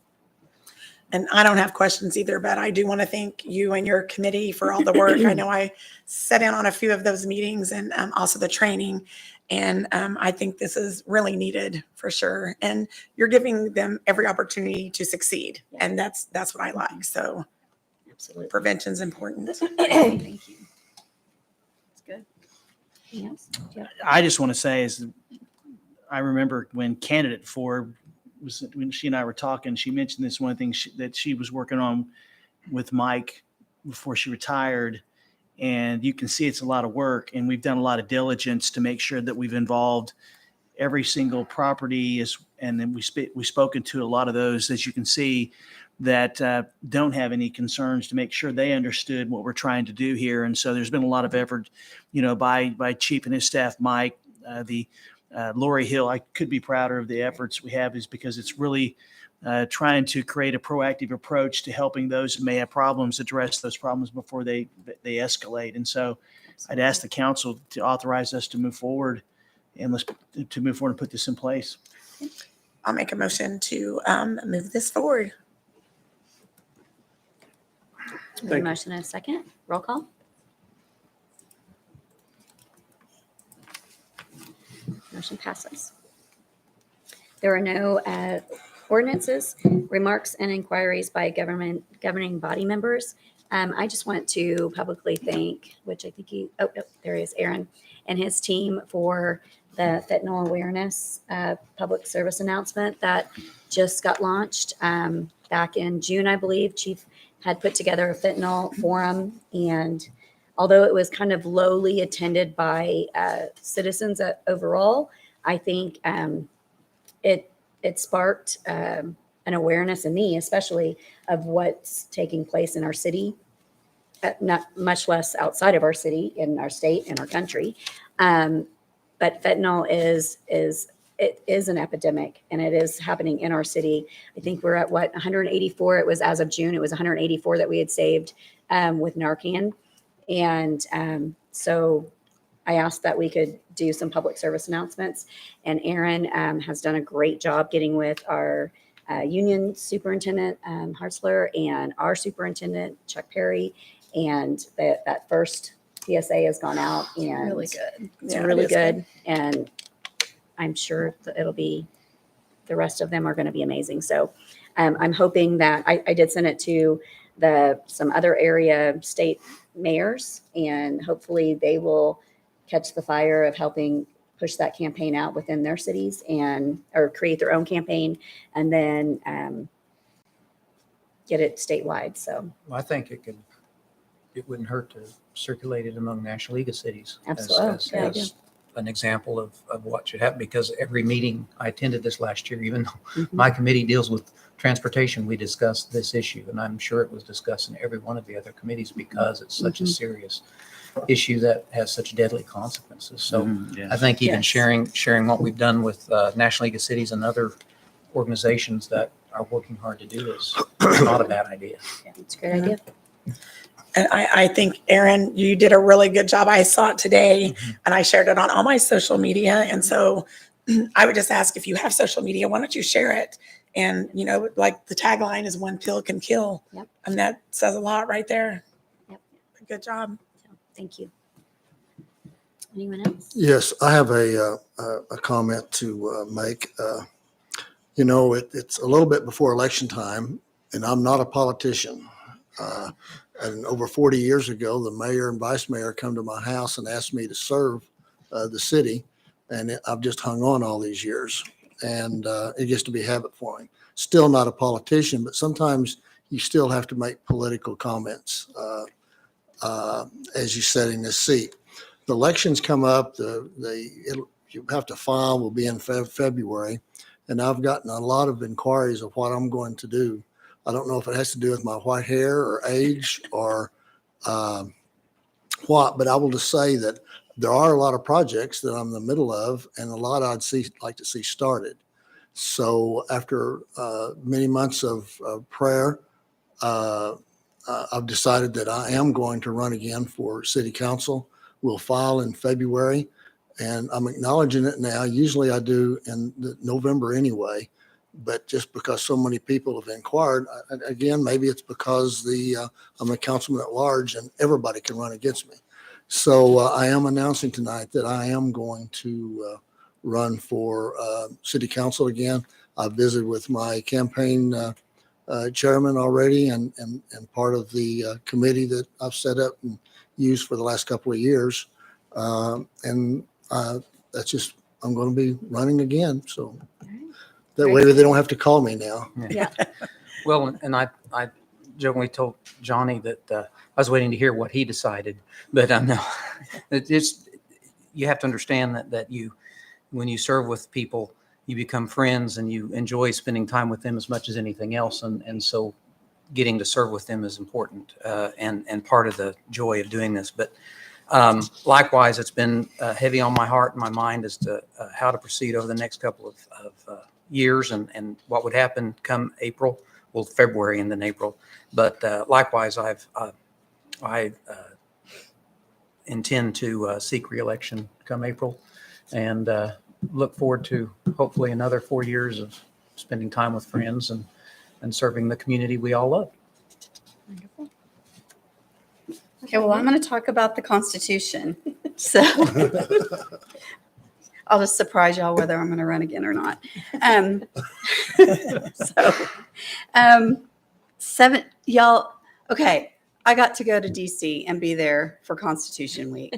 And I don't have questions either, but I do want to thank you and your committee for all the work. I know I sat in on a few of those meetings and also the training. And I think this is really needed for sure. And you're giving them every opportunity to succeed. And that's what I like. So Absolutely. prevention's important. Thank you. That's good. Anything else? Yeah. I just want to say is I remember when candidate for was when she and I were talking, she mentioned this one thing that she was working on with Mike before she retired. And you can see it's a lot of work, and we've done a lot of diligence to make sure that we've involved every single property and then we've spoken to a lot of those, as you can see, that don't have any concerns to make sure they understood what we're trying to do here. And so there's been a lot of effort, by Chief and his staff, Mike, Lori Hill. I could be prouder of the efforts we have, is because it's really trying to create a proactive approach to helping those who may have problems address those problems before they escalate. And so I'd ask the council to authorize us to move forward and put this in place. I'll make a motion to move this forward. We have a motion and a second. Roll call. Motion passes. There are no ordinances, remarks, and inquiries by governing body members. I just want to publicly thank, which I think there he is, Aaron and his team for the fentanyl awareness public service announcement that just got launched back in June, I believe. Chief had put together a fentanyl forum, and although it was kind of lowly attended by citizens overall, I think it sparked an awareness in me, especially of what's taking place in our city, not much less outside of our city, in our state, in our country. But fentanyl is an epidemic, and it is happening in our city. I think we're at 184. It was, as of June, it was 184 that we had saved with Narcan. And so I asked that we could do some public service announcements, and Aaron has done a great job getting with our union superintendent, Hartzler, and our superintendent, Chuck Perry, and that first PSA has gone out, and Really good. it's Yeah, really it is good. And I'm sure that the rest of them are going to be amazing. So I'm hoping that I did send it to some other area state mayors, and hopefully they will catch the fire of helping push that campaign out within their cities or create their own campaign, and then get it statewide. So I think it wouldn't hurt to circulate it among National League of Cities. Absolutely. Yeah, I do. As an example of what should happen, because every meeting I attended this last year, even though Mhm. my committee deals with transportation, we discussed this issue, and I'm sure it was discussed in every one of the other committees because it's such a serious issue that has such deadly consequences. So I think even Yes. sharing what we've done with National League of Cities and other organizations that are working hard to do this is not a bad idea. it's a great idea. And I think, Aaron, you did a really good job. I saw it today and I shared it on all my social media. And so I would just ask, if you have social media, why don't you share it? And, like the tagline is "One pill can kill." Yep. And that says a lot right there. Yep. Good job. So, thank you. Anyone else? Yes, I have a comment to make. It's a little bit before election time, and I'm not a politician. And over 40 years ago, the mayor and vice mayor come to my house and asked me to serve the city, and I've just hung on all these years, and it gets to be a habit forming. Still not a politician, but sometimes you still have to make political comments as you sit in this seat. The elections come up, you have to file, will be in February, and I've gotten a lot of inquiries of what I'm going to do. I don't know if it has to do with my white hair or age or what, but I will just say that there are a lot of projects that I'm in the middle of, and a lot I'd like to see started. So after many months of prayer, I've decided that I am going to run again for city council. We'll file in February, and I'm acknowledging it now. Usually I do in November anyway, But just because so many people have inquired, again, maybe it's because I'm a councilman at large and everybody can run against me. So I am announcing tonight that I am going to run for city council again. I visited with my campaign chairman already and part of the committee that I've set up and used for the last couple of years. That's just, I'm going to be running again. So that way they don't have to call me now. Yeah. Well, and I jokingly told Johnny that I was waiting to hear what he decided, but no, it's, you have to understand that when you serve with people, you become friends and you enjoy spending time with them as much as anything else. And so getting to serve with them is important and part of the joy of doing this. But likewise, it's been heavy on my heart and my mind as to how to proceed over the next couple of years and what would happen come April, well, February and then April. But likewise, I intend to seek reelection come April and look forward to hopefully another 4 years of spending time with friends and serving the community we all love. Okay, well, I'm going to talk about the Constitution. So I'll just surprise y'all whether I'm going to run again or not. Y'all, okay, I got to go to DC and be there for Constitution Week.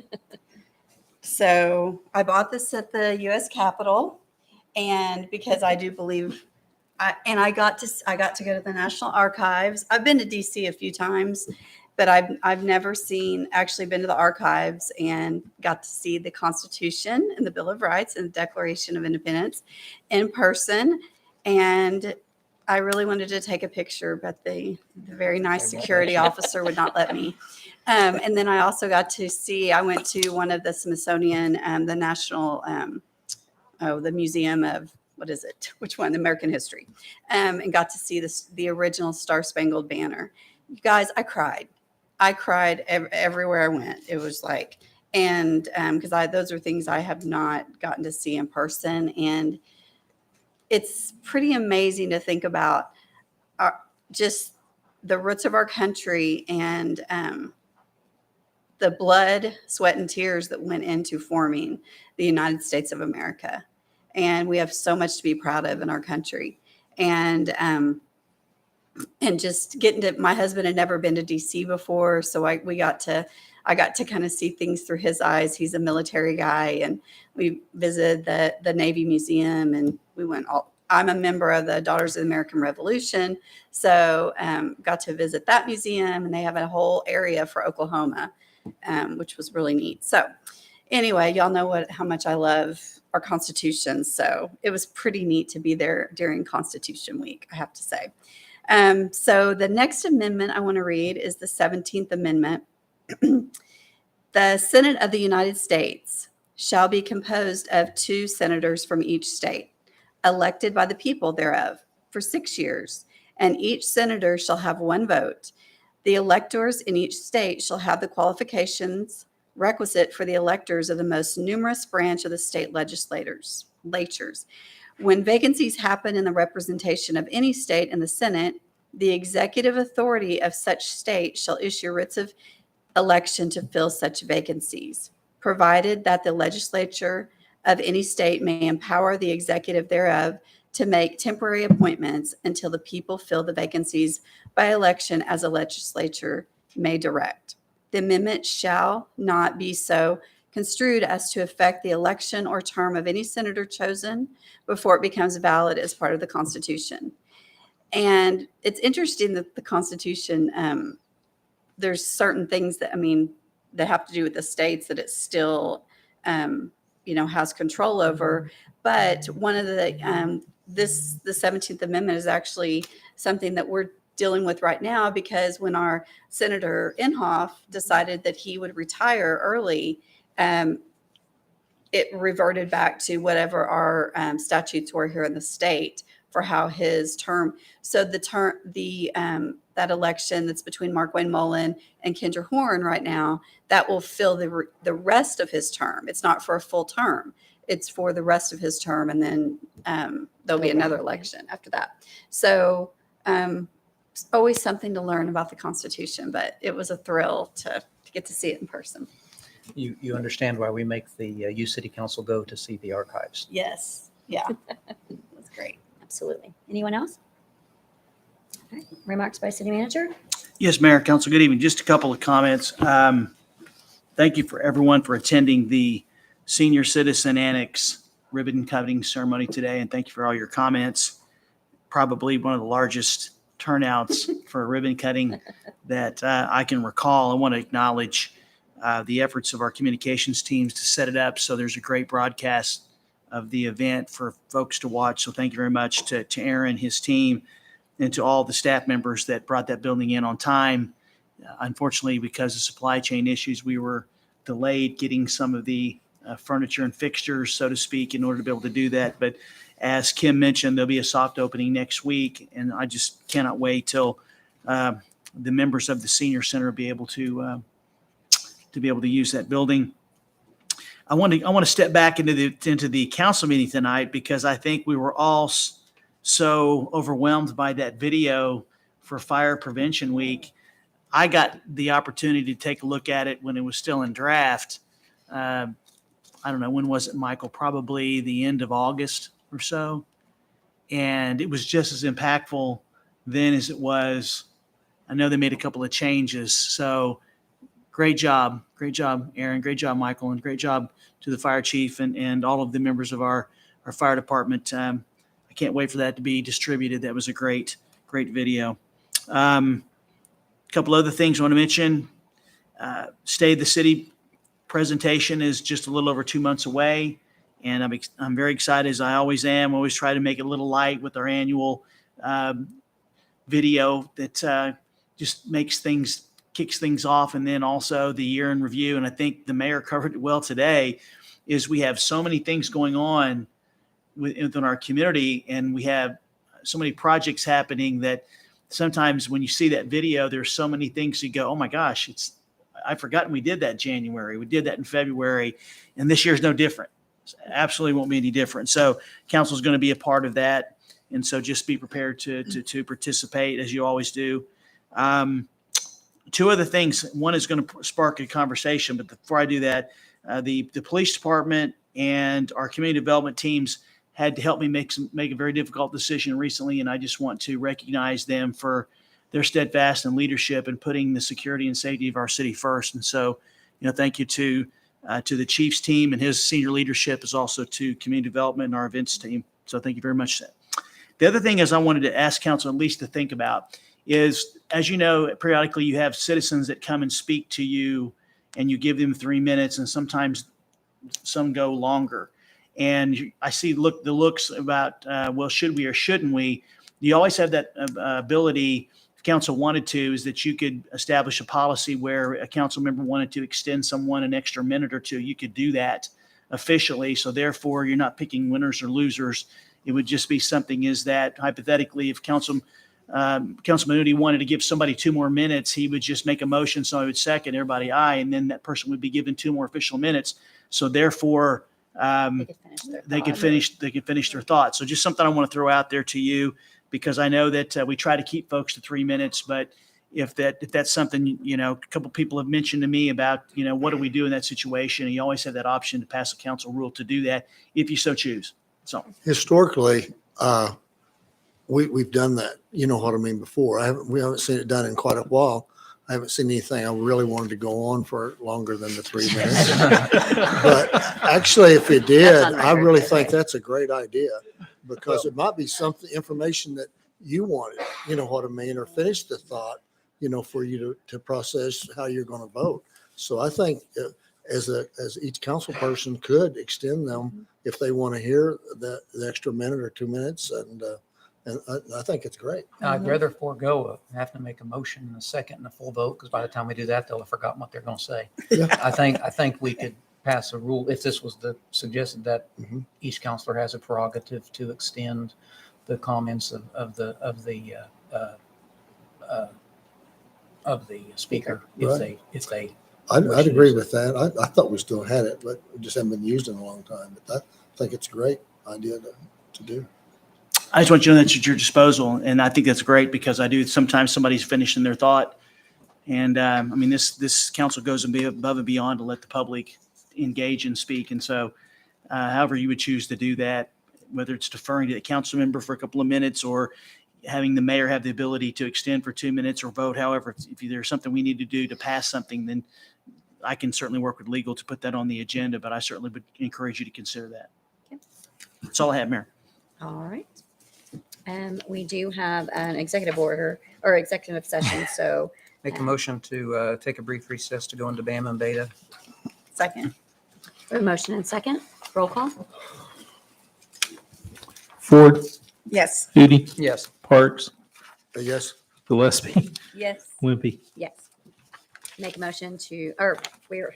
So I bought this at the U.S. Capitol, and because I do believe, I got to go to the National Archives. I've been to DC a few times, but I've never actually been to the archives and got to see the Constitution and the Bill of Rights and the Declaration of Independence in person. And I really wanted to take a picture, but the very nice security officer would not let me. And then I also got to I went to one of the Smithsonian, the National, the Museum of, what is it? Which one? American History. And got to see the original Star Spangled Banner. You guys, I cried. Everywhere I went. It was like, and because those are things I have not gotten to see in person. And it's pretty amazing to think about just the roots of our country and the blood, sweat, and tears that went into forming the United States of America. And we have so much to be proud of in our country. And just getting to, my husband had never been to DC before. So I got to kind of see things through his eyes. He's a military guy, and we visited the Navy Museum, and we went I'm a member of the Daughters of the American Revolution. So got to visit that museum, and they have a whole area for Oklahoma, which was really neat. So anyway, y'all know how much I love our Constitution. So it was pretty neat to be there during Constitution Week, I have to say. So the next amendment I want to read is the 17th Amendment. The Senate of the United States shall be composed of 2 senators from each state, elected by the people thereof for 6 years, and each senator shall have 1 vote. The electors in each state shall have the qualifications requisite for the electors of the most numerous branch of the state legislatures. When vacancies happen in the representation of any state in the Senate, the executive authority of such state shall issue writs of election to fill such vacancies, provided that the legislature of any state may empower the executive thereof to make temporary appointments until the people fill the vacancies by election as a legislature may direct. The amendment shall not be so construed as to affect the election or term of any senator chosen before it becomes valid as part of the Constitution. And it's interesting that the Constitution, there's certain things that have to do with the states that it still, has control over. But one of the the 17th Amendment is actually something that we're dealing with right now, because when our Senator Inhofe decided that he would retire early, it reverted back to whatever our statutes were here in the state for how his term. So that election that's between Mark Wayne Mullen and Kendra Horn right now, that will fill the rest of his term. It's not for a full term. it's for the rest of his term, and then there'll be another election after that. So it's always something to learn about the Constitution, but it was a thrill to get to see it in person. You understand why we make the U City Council go to see the archives. Yes. Yeah. That's great. Absolutely. Anyone else? All right. Remarks by city manager? Yes, Mayor, Council, good evening. Just a couple of comments. Thank you for everyone for attending the Senior Citizen Annex ribbon cutting ceremony today, and thank you for all your comments. Probably one of the largest turnouts for a ribbon cutting that I can recall. I want to acknowledge the efforts of our communications teams to set it up so there's a great broadcast of the event for folks to watch. So thank you very much to Aaron, his team, and to all the staff members that brought that building in on time. Unfortunately, because of supply chain issues, we were delayed getting some of the furniture and fixtures, so to speak, in order to be able to do that. But as Kim mentioned, there'll be a soft opening next week, and I just cannot wait till the members of the senior center will be able to use that building. I want to step back into the council meeting tonight because I think we were all so overwhelmed by that video for Fire Prevention Week. I got the opportunity to take a look at it when it was still in draft. I don't know, when was it, Michael? Probably the end of August or so. And it was just as impactful then as it was. I know they made a couple of changes. So great job, Aaron. Great job, Michael. And great job to the fire chief and all of the members of our fire department. I can't wait for that to be distributed. That was a great video. Couple other things I want to mention. State of the City presentation is just a little over 2 months away, and I'm very excited, as I always am. Always try to make it a little light with our annual video that just kicks things off, and then also the year in review. And I think the mayor covered it well today. Is we have so many things going on within our community, and we have so many projects happening that sometimes when you see that video, there's so many things you go, oh my gosh, I've forgotten we did that in January. We did that in February, and this year's no different. It absolutely won't be any different. So council is going to be a part of that. And so just be prepared to participate as you always do. Two other things. One is going to spark a conversation, but before I do that, the police department and our community development teams had to help me make a very difficult decision recently, and I just want to recognize them for their steadfast and leadership in putting the security and safety of our city first. And so, thank you to the chief's team and his senior leadership, as also to community development and our events team. So thank you very much. The other thing is I wanted to ask council at least to think about is, as you know, periodically you have citizens that come and speak to you, and you give them 3 minutes, and sometimes some go longer. And I see the looks about, well, should we or shouldn't we? You always have that ability, if council wanted to, is that you could establish a policy where a council member wanted to extend someone an extra minute or two. You could do that officially. So therefore, you're not picking winners or losers. It would just be something is that hypothetically, if Councilman Moody wanted to give somebody 2 more minutes, he would just make a motion. So I would second, everybody aye, and then that person would be given 2 more official minutes. So therefore, they could finish their thoughts. So just something I want to throw out there to you, because I know that we try to keep folks to 3 minutes, but if that's something, a couple people have mentioned to me about, what do we do in that situation? And you always have that option to pass a council rule to do that if you so choose. So Historically, we've done that, what I mean, before. We haven't seen it done in quite a while. I haven't seen anything I really wanted to go on for longer than the 3 minutes. But actually, if it did, I really think that's a great idea, because it might be information that you wanted, what I mean, or finish the thought, for you to process how you're going to vote. So I think as each council person could extend them if they want to hear the extra minute or 2 minutes, and I think it's great. I'd rather forego having to make a motion in a second and a full vote, because by the time we do that, they'll have forgotten what they're going to say. Yeah. I think we could pass a rule, if this was suggested, that each counselor has a prerogative to extend the comments of the speaker if they I'd agree with that. I thought we still had it, but we just haven't been used in a long time. But I think it's a great idea to do. I just want you to know that's at your disposal, and I think that's great because I do, sometimes somebody's finishing their thought. And I mean, this council goes above and beyond to let the public engage and speak. And so however you would choose to do that, whether it's deferring to the council member for a couple of minutes or having the mayor have the ability to extend for 2 minutes or vote, however, if there's something we need to do to pass something, then I can certainly work with legal to put that on the agenda, but I certainly would encourage you to consider that. Okay. That's all I have, Mayor. All right. We do have an executive order or executive session, so Make a motion to take a brief recess to go into BAM and Beta. Second. a motion and second. Roll call. Ford, Yes. Udi, Yes. Parks, Yes. Gillespie, Yes. Wimpy. Yes. Make a motion we're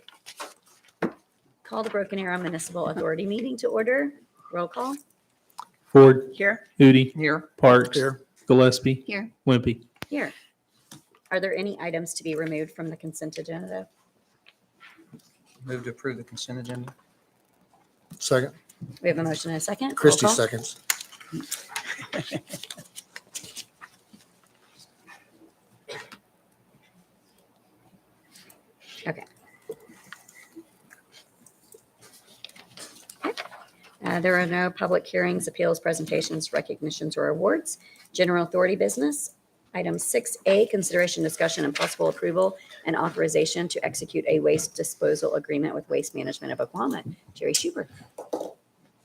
call the Broken Arrow Municipal Authority meeting to order. Roll call. Ford, Here. Udi, Here. Parks, Here. Gillespie, Here. Wimpy. Here. Are there any items to be removed from the consent agenda? Move to approve the consent agenda. Second. We have a motion and a second. Roll Christie call. seconds. Okay. There are no public hearings, appeals, presentations, recognitions, or awards. General authority business. Item 6A, consideration, discussion, and possible approval and authorization to execute a waste disposal agreement with Waste Management of Oklahoma. Jerry Schuber.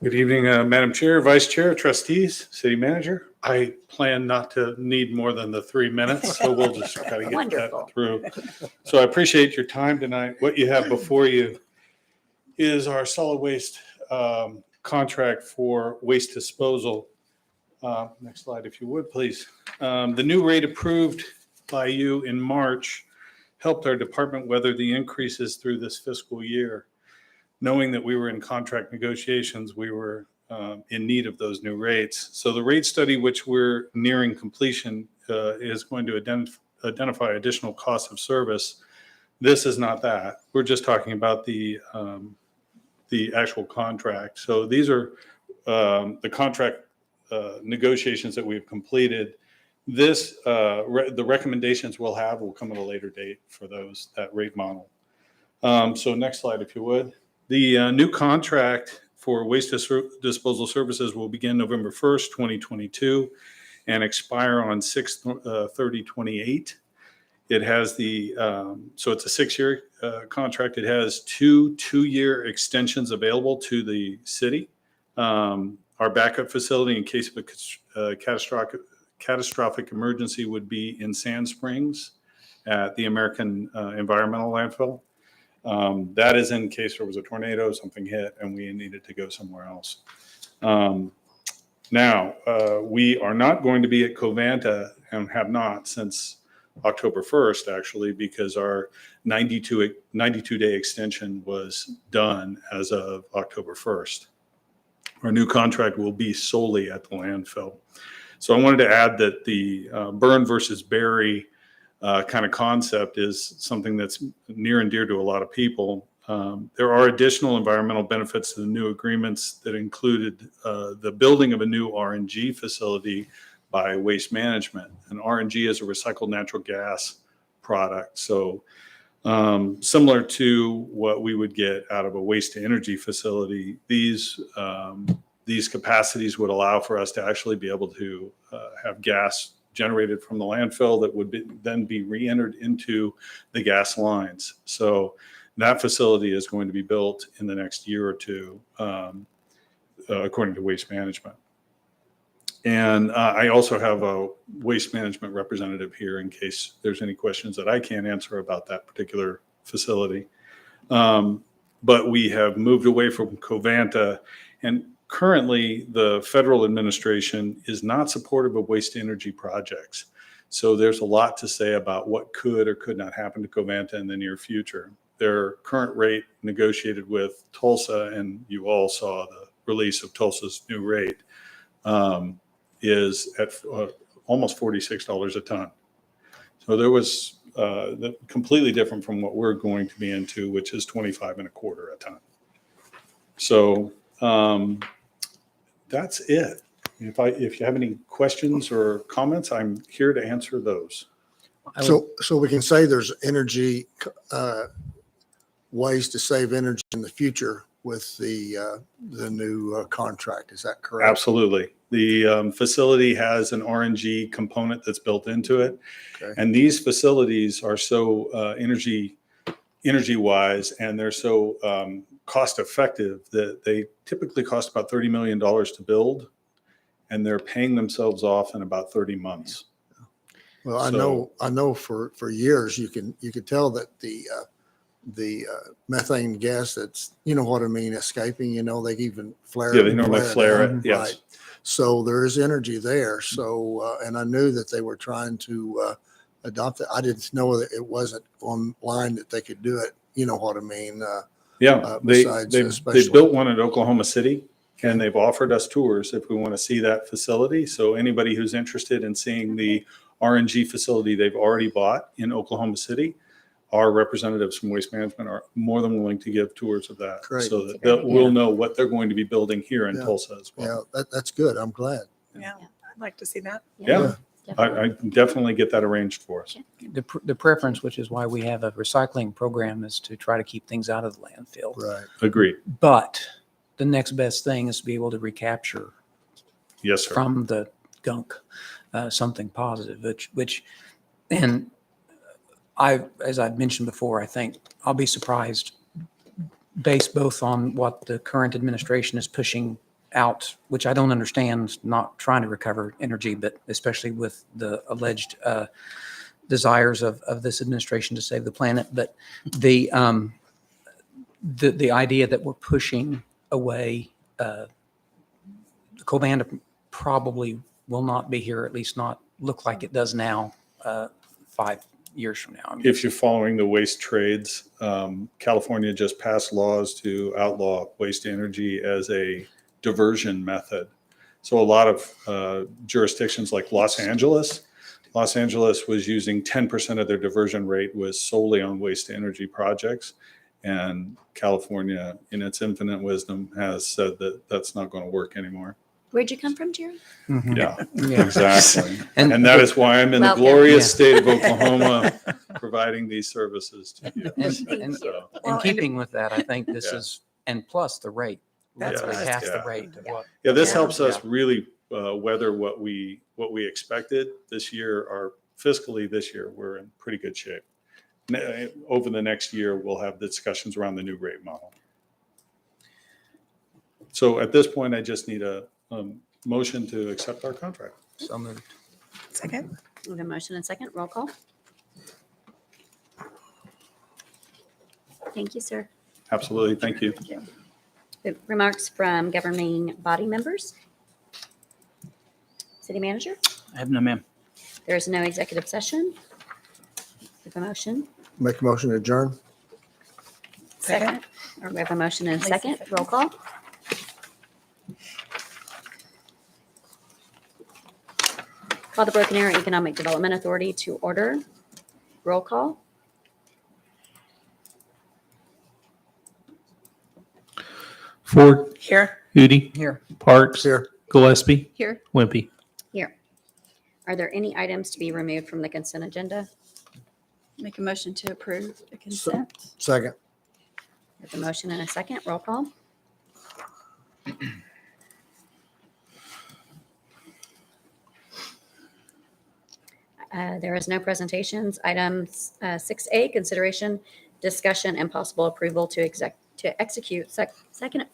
Good evening, Madam Chair, Vice Chair, Trustees, City Manager. I plan not to need more than the 3 minutes, so we'll just try to get Wonderful. that through. So I appreciate your time tonight. What you have before you is our solid waste contract for waste disposal. Next slide, if you would, please. The new rate approved by you in March helped our department weather the increases through this fiscal year. Knowing that we were in contract negotiations, we were in need of those new rates. So the rate study, which we're nearing completion, is going to identify additional costs of service. This is not that. We're just talking about the actual contract. So these are the contract negotiations that we've completed. This the recommendations we'll have will come at a later date for that rate model. So next slide, if you would. The new contract for waste disposal services will begin November 1st, 2022 and expire on 6/30/28. It has so it's a 6-year contract. It has two-year extensions available to the city. Our backup facility in case of a catastrophic emergency would be in Sand Springs at the American Environmental Landfill. That is in case there was a tornado, something hit, and we needed to go somewhere else. Now, we are not going to be at Covanta and have not since October 1st, actually, because our 92-day extension was done as of October 1st. Our new contract will be solely at the landfill. So I wanted to add that the burn versus bury kind of concept is something that's near and dear to a lot of people. There are additional environmental benefits to the new agreements that included the building of a new RNG facility by Waste Management. And RNG is a recycled natural gas product. So similar to what we would get out of a waste to energy facility, these capacities would allow for us to actually be able to have gas generated from the landfill that would then be re-entered into the gas lines. So that facility is going to be built in the next year or two, according to Waste Management. And I also have a Waste Management representative here in case there's any questions that I can't answer about that particular facility. But we have moved away from Covanta, and currently the federal administration is not supportive of waste energy projects. So there's a lot to say about what could or could not happen to Covanta in the near future. Their current rate negotiated with Tulsa, and you all saw the release of Tulsa's new rate, is at almost $46 a ton. So there was completely different from what we're going to be into, which is 25 and a quarter a ton. So that's it. If you have any questions or comments, I'm here to answer those. So we can say there's energy, ways to save energy in the future with the new contract. Is that correct? Absolutely. The facility has an RNG component that's built into it. Okay. And these facilities are so energy wise, and they're so cost effective that they typically cost about $30 million to build, and they're paying themselves off in about 30 months. Well, So- I know for years, you could tell that the methane gas that's, you know what I mean, escaping, they even flare. Yeah, it they and normally flare down. it. Yes. Right. So there is energy there. So, and I knew that they were trying to adopt it. I didn't know that it wasn't online that they could do it. You know what I mean? Yeah, Besides, they especially- built one at Oklahoma City, and they've offered us tours if we want to see that facility. So anybody who's interested in seeing the RNG facility they've already bought in Oklahoma City, our representatives from Waste Management are more than willing to give tours of that. Great. So That's a that great we'll idea. know what they're going to be building here in Yeah. Tulsa as well. Yeah, that's good. I'm glad. Yeah, I'd like to see that. Yeah, Definitely. I can definitely get that arranged for us. The preference, which is why we have a recycling program, is to try to keep things out of the landfill. Right. Agreed. But the next best thing is to be able to recapture Yes, sir. from the gunk something positive, and as I've mentioned before, I think I'll be surprised based both on what the current administration is pushing out, which I don't understand, not trying to recover energy, but especially with the alleged desires of this administration to save the planet. But the idea that we're pushing away, Covanta probably will not be here, at least not look like it does now, 5 years from now. I mean, If you're following the waste trades, California just passed laws to outlaw waste energy as a diversion method. So a lot of jurisdictions like Los Angeles was using 10% of their diversion rate was solely on waste to energy projects. And California, in its infinite wisdom, has said that that's not going to work anymore. Where'd you come from, Jerry? mhm. Yeah, Yeah. exactly. And- And that is why I'm in the Welcome. glorious Yeah. state of Oklahoma providing these services to you. And So, in Well, and- keeping with that, I think this Yeah. is, and plus the rate, That's literally what I was half the Yeah. rate of what. yeah, this Yeah. helps us really weather what we expected this year. Or fiscally this year, we're in pretty good shape. Over the next year, we'll have discussions around the new rate model. So at this point, I just need a motion to accept our contract. So moved. Second? We have a motion and second. Roll call. Thank you, sir. Absolutely, thank you. Remarks from governing body members? City manager? I have no, ma'am. There is no executive session. We have a motion. Make a motion to adjourn. Second. Or we have a motion and a second. Roll call. Call the Broken Arrow Economic Development Authority to order. Roll call. Ford, Here. Udi, Here. Parks, Here. Gillespie, Here. Wimpy. Here. Are there any items to be removed from the consent agenda? Make a motion to approve the consent. Second. We have a motion and a second. Roll call. There is no presentations. Items 6A, consideration, discussion, and possible approval to execute second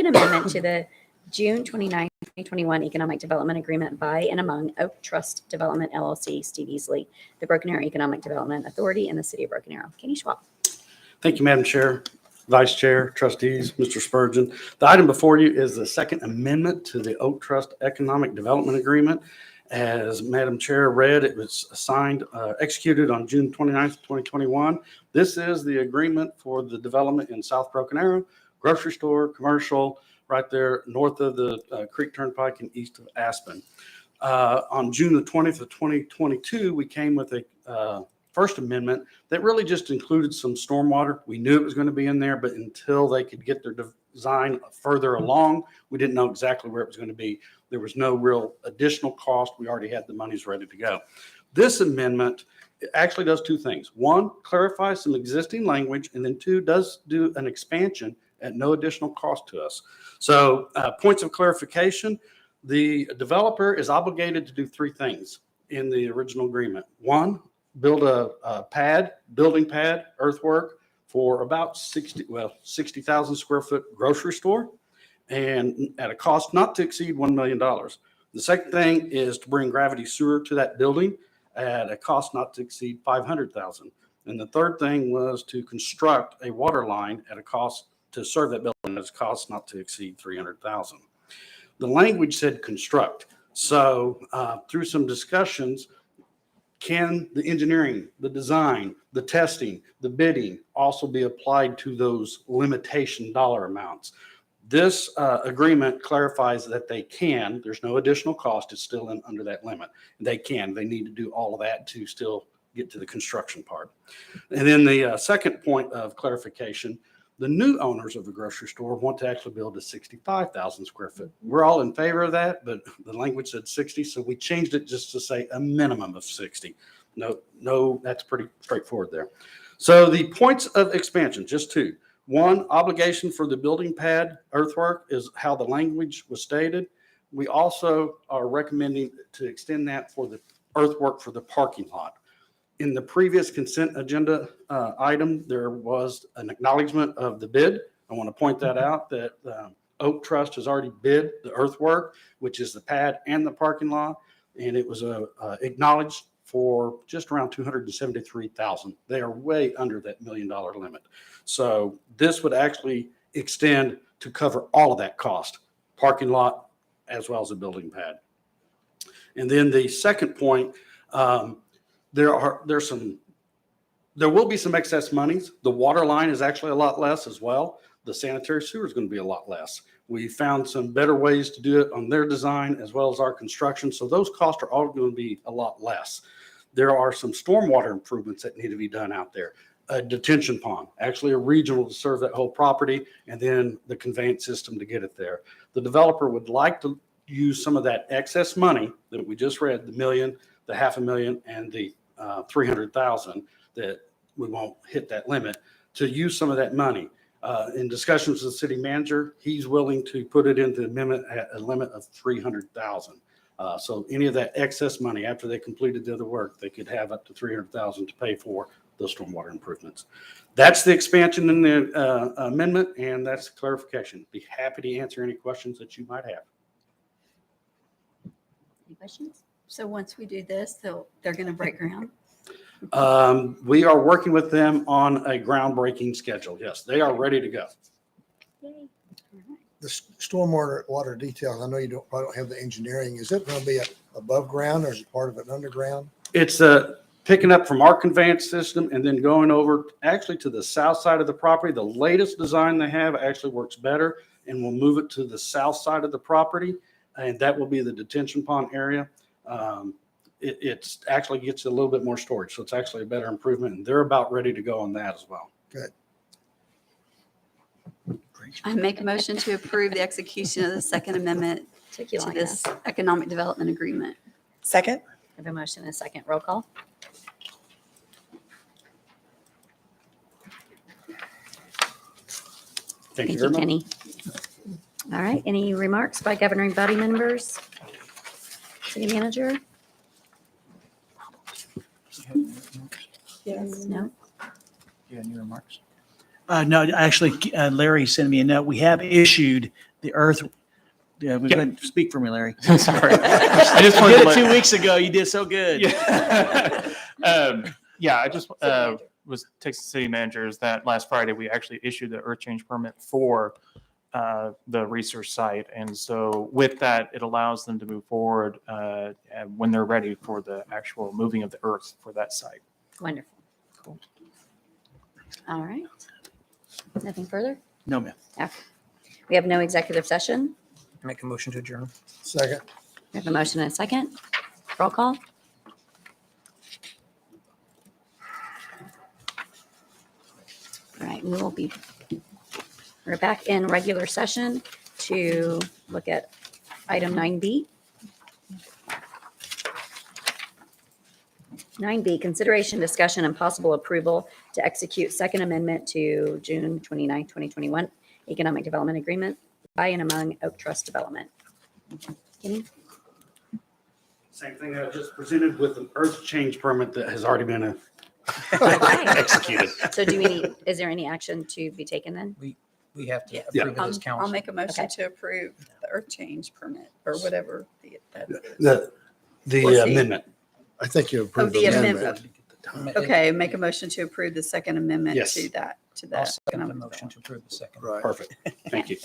amendment to the June 29, 2021 Economic Development Agreement by and among Oak Trust Development LLC, Steve Easley, the Broken Arrow Economic Development Authority, and the City of Broken Arrow. Kenny Schwab. Thank you, Madam Chair, Vice Chair, Trustees, Mr. Spurgeon. The item before you is the second amendment to the Oak Trust Economic Development Agreement. As Madam Chair read, it was signed, executed on June 29th, 2021. This is the agreement for the development in South Broken Arrow, grocery store, commercial, right there north of the Creek Turnpike and east of Aspen. On June the 20th of 2022, we came with a first amendment that really just included some stormwater. We knew it was going to be in there, but until they could get their design further along, we didn't know exactly where it was going to be. There was no real additional cost. We already had the monies ready to go. This amendment actually does two things. One, clarifies some existing language, and then two, does do an expansion at no additional cost to us. So points of clarification, the developer is obligated to do three things in the original agreement. One, build a building pad, earthwork for about 60,000 square foot grocery store, and at a cost not to exceed $1 million. The second thing is to bring gravity sewer to that building at a cost not to exceed $500,000. And the third thing was to construct a water line at a cost to serve that building at a cost not to exceed $300,000. The language said construct. So through some discussions, can the engineering, the design, the testing, the bidding also be applied to those limitation dollar amounts? This agreement clarifies that they can. There's no additional cost. It's still under that limit. They can. They need to do all of that to still get to the construction part. And then the second point of clarification, the new owners of the grocery store want to actually build a 65,000 square foot. We're all in favor of that, but the language said 60, so we changed it just to say a minimum of 60. No, that's pretty straightforward there. So the points of expansion, just two. One, obligation for the building pad earthwork is how the language was stated. We also are recommending to extend that for the earthwork for the parking lot. In the previous consent agenda item, there was an acknowledgement of the bid. I want to point that out, that Oak Trust has already bid the earthwork, which is the pad and the parking lot, and it was acknowledged for just around $273,000. They are way under that $1 million limit. So this would actually extend to cover all of that cost, parking lot as well as a building pad. And then the second point, there will be some excess monies. The water line is actually a lot less as well. The sanitary sewer is going to be a lot less. We found some better ways to do it on their design as well as our construction. So those costs are all going to be a lot less. There are some stormwater improvements that need to be done out there. A detention pond, actually a regional to serve that whole property, and then the conveyance system to get it there. The developer would like to use some of that excess money that we just read, the million, the $500,000, and the 300,000 that we won't hit that limit, to use some of that money. In discussions with the city manager, he's willing to put it into the amendment at a limit of 300,000. So any of that excess money after they completed the other work, they could have up to 300,000 to pay for those stormwater improvements. That's the expansion in the amendment, and that's the clarification. Be happy to answer any questions that you might have. Any questions? So once we do this, they're going to break ground. We are working with them on a groundbreaking schedule. Yes, they are ready to go. Yay. The stormwater water details, I know you probably don't have the engineering. Is it going to be above ground or is it part of it underground? It's picking up from our conveyance system and then going over actually to the south side of the property. The latest design they have actually works better, and we'll move it to the south side of the property, and that will be the detention pond area. It actually gets a little bit more storage, so it's actually a better improvement, and they're about ready to go on that as well. Good. I make a motion to approve the execution of the Second Amendment Took you to long this enough. economic development agreement. Second? I have a motion and a second. Roll call. Thank you Thank very you, much. Kenny. All right, any remarks by governing body members? City manager? Yes. No? You have any remarks? No, actually, Larry sent me a note. We have issued the earth. Yeah, we couldn't speak for me, Larry. Sorry. I just You wanted did to it 2 let, weeks ago. You did so good. yeah. I just manager. was texting city managers that last Friday we actually issued the earth change permit for the research site. And so with that, it allows them to move forward and when they're ready for the actual moving of the earth for that site. Wonderful. Cool. All right. Nothing further? No, ma'am. We have no executive session. Make a motion to adjourn. Second. We have a motion and a second. Roll call. All right, we're back in regular session to look at item 9B. 9B, consideration, discussion, and possible approval to execute Second Amendment to June 29, 2021 Economic Development Agreement by and among Oak Trust Development. Kenny? Same thing that I just presented with an earth change permit that has already been Okay. executed. So is there any action to be taken then? We have to Yes. approve it as I'll council. make a motion Okay. to approve the earth change permit or whatever. The We'll see. amendment. I think you approved the the amendment. Okay, make a motion to approve the second amendment Yes. to that. I'll second the motion to approve the second. Right. Perfect. Thank you.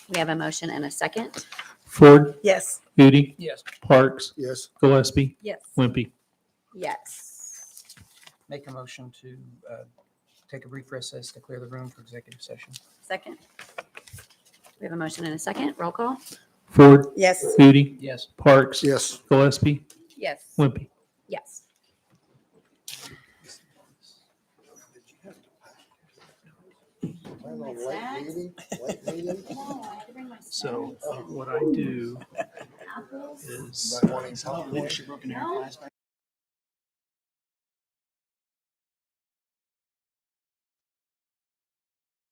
We have a motion and a second. Ford, Yes. Udi, Yes. Parks, Yes. Gillespie, Yes. Wimpy. Yes. Make a motion to take a brief recess to clear the room for executive session. Second. We have a motion and a second. Roll call. Ford, Yes. Udi, Yes. Parks, Yes. Gillespie, Yes. Wimpy. Yes. So what I do is. Might want him to talk more.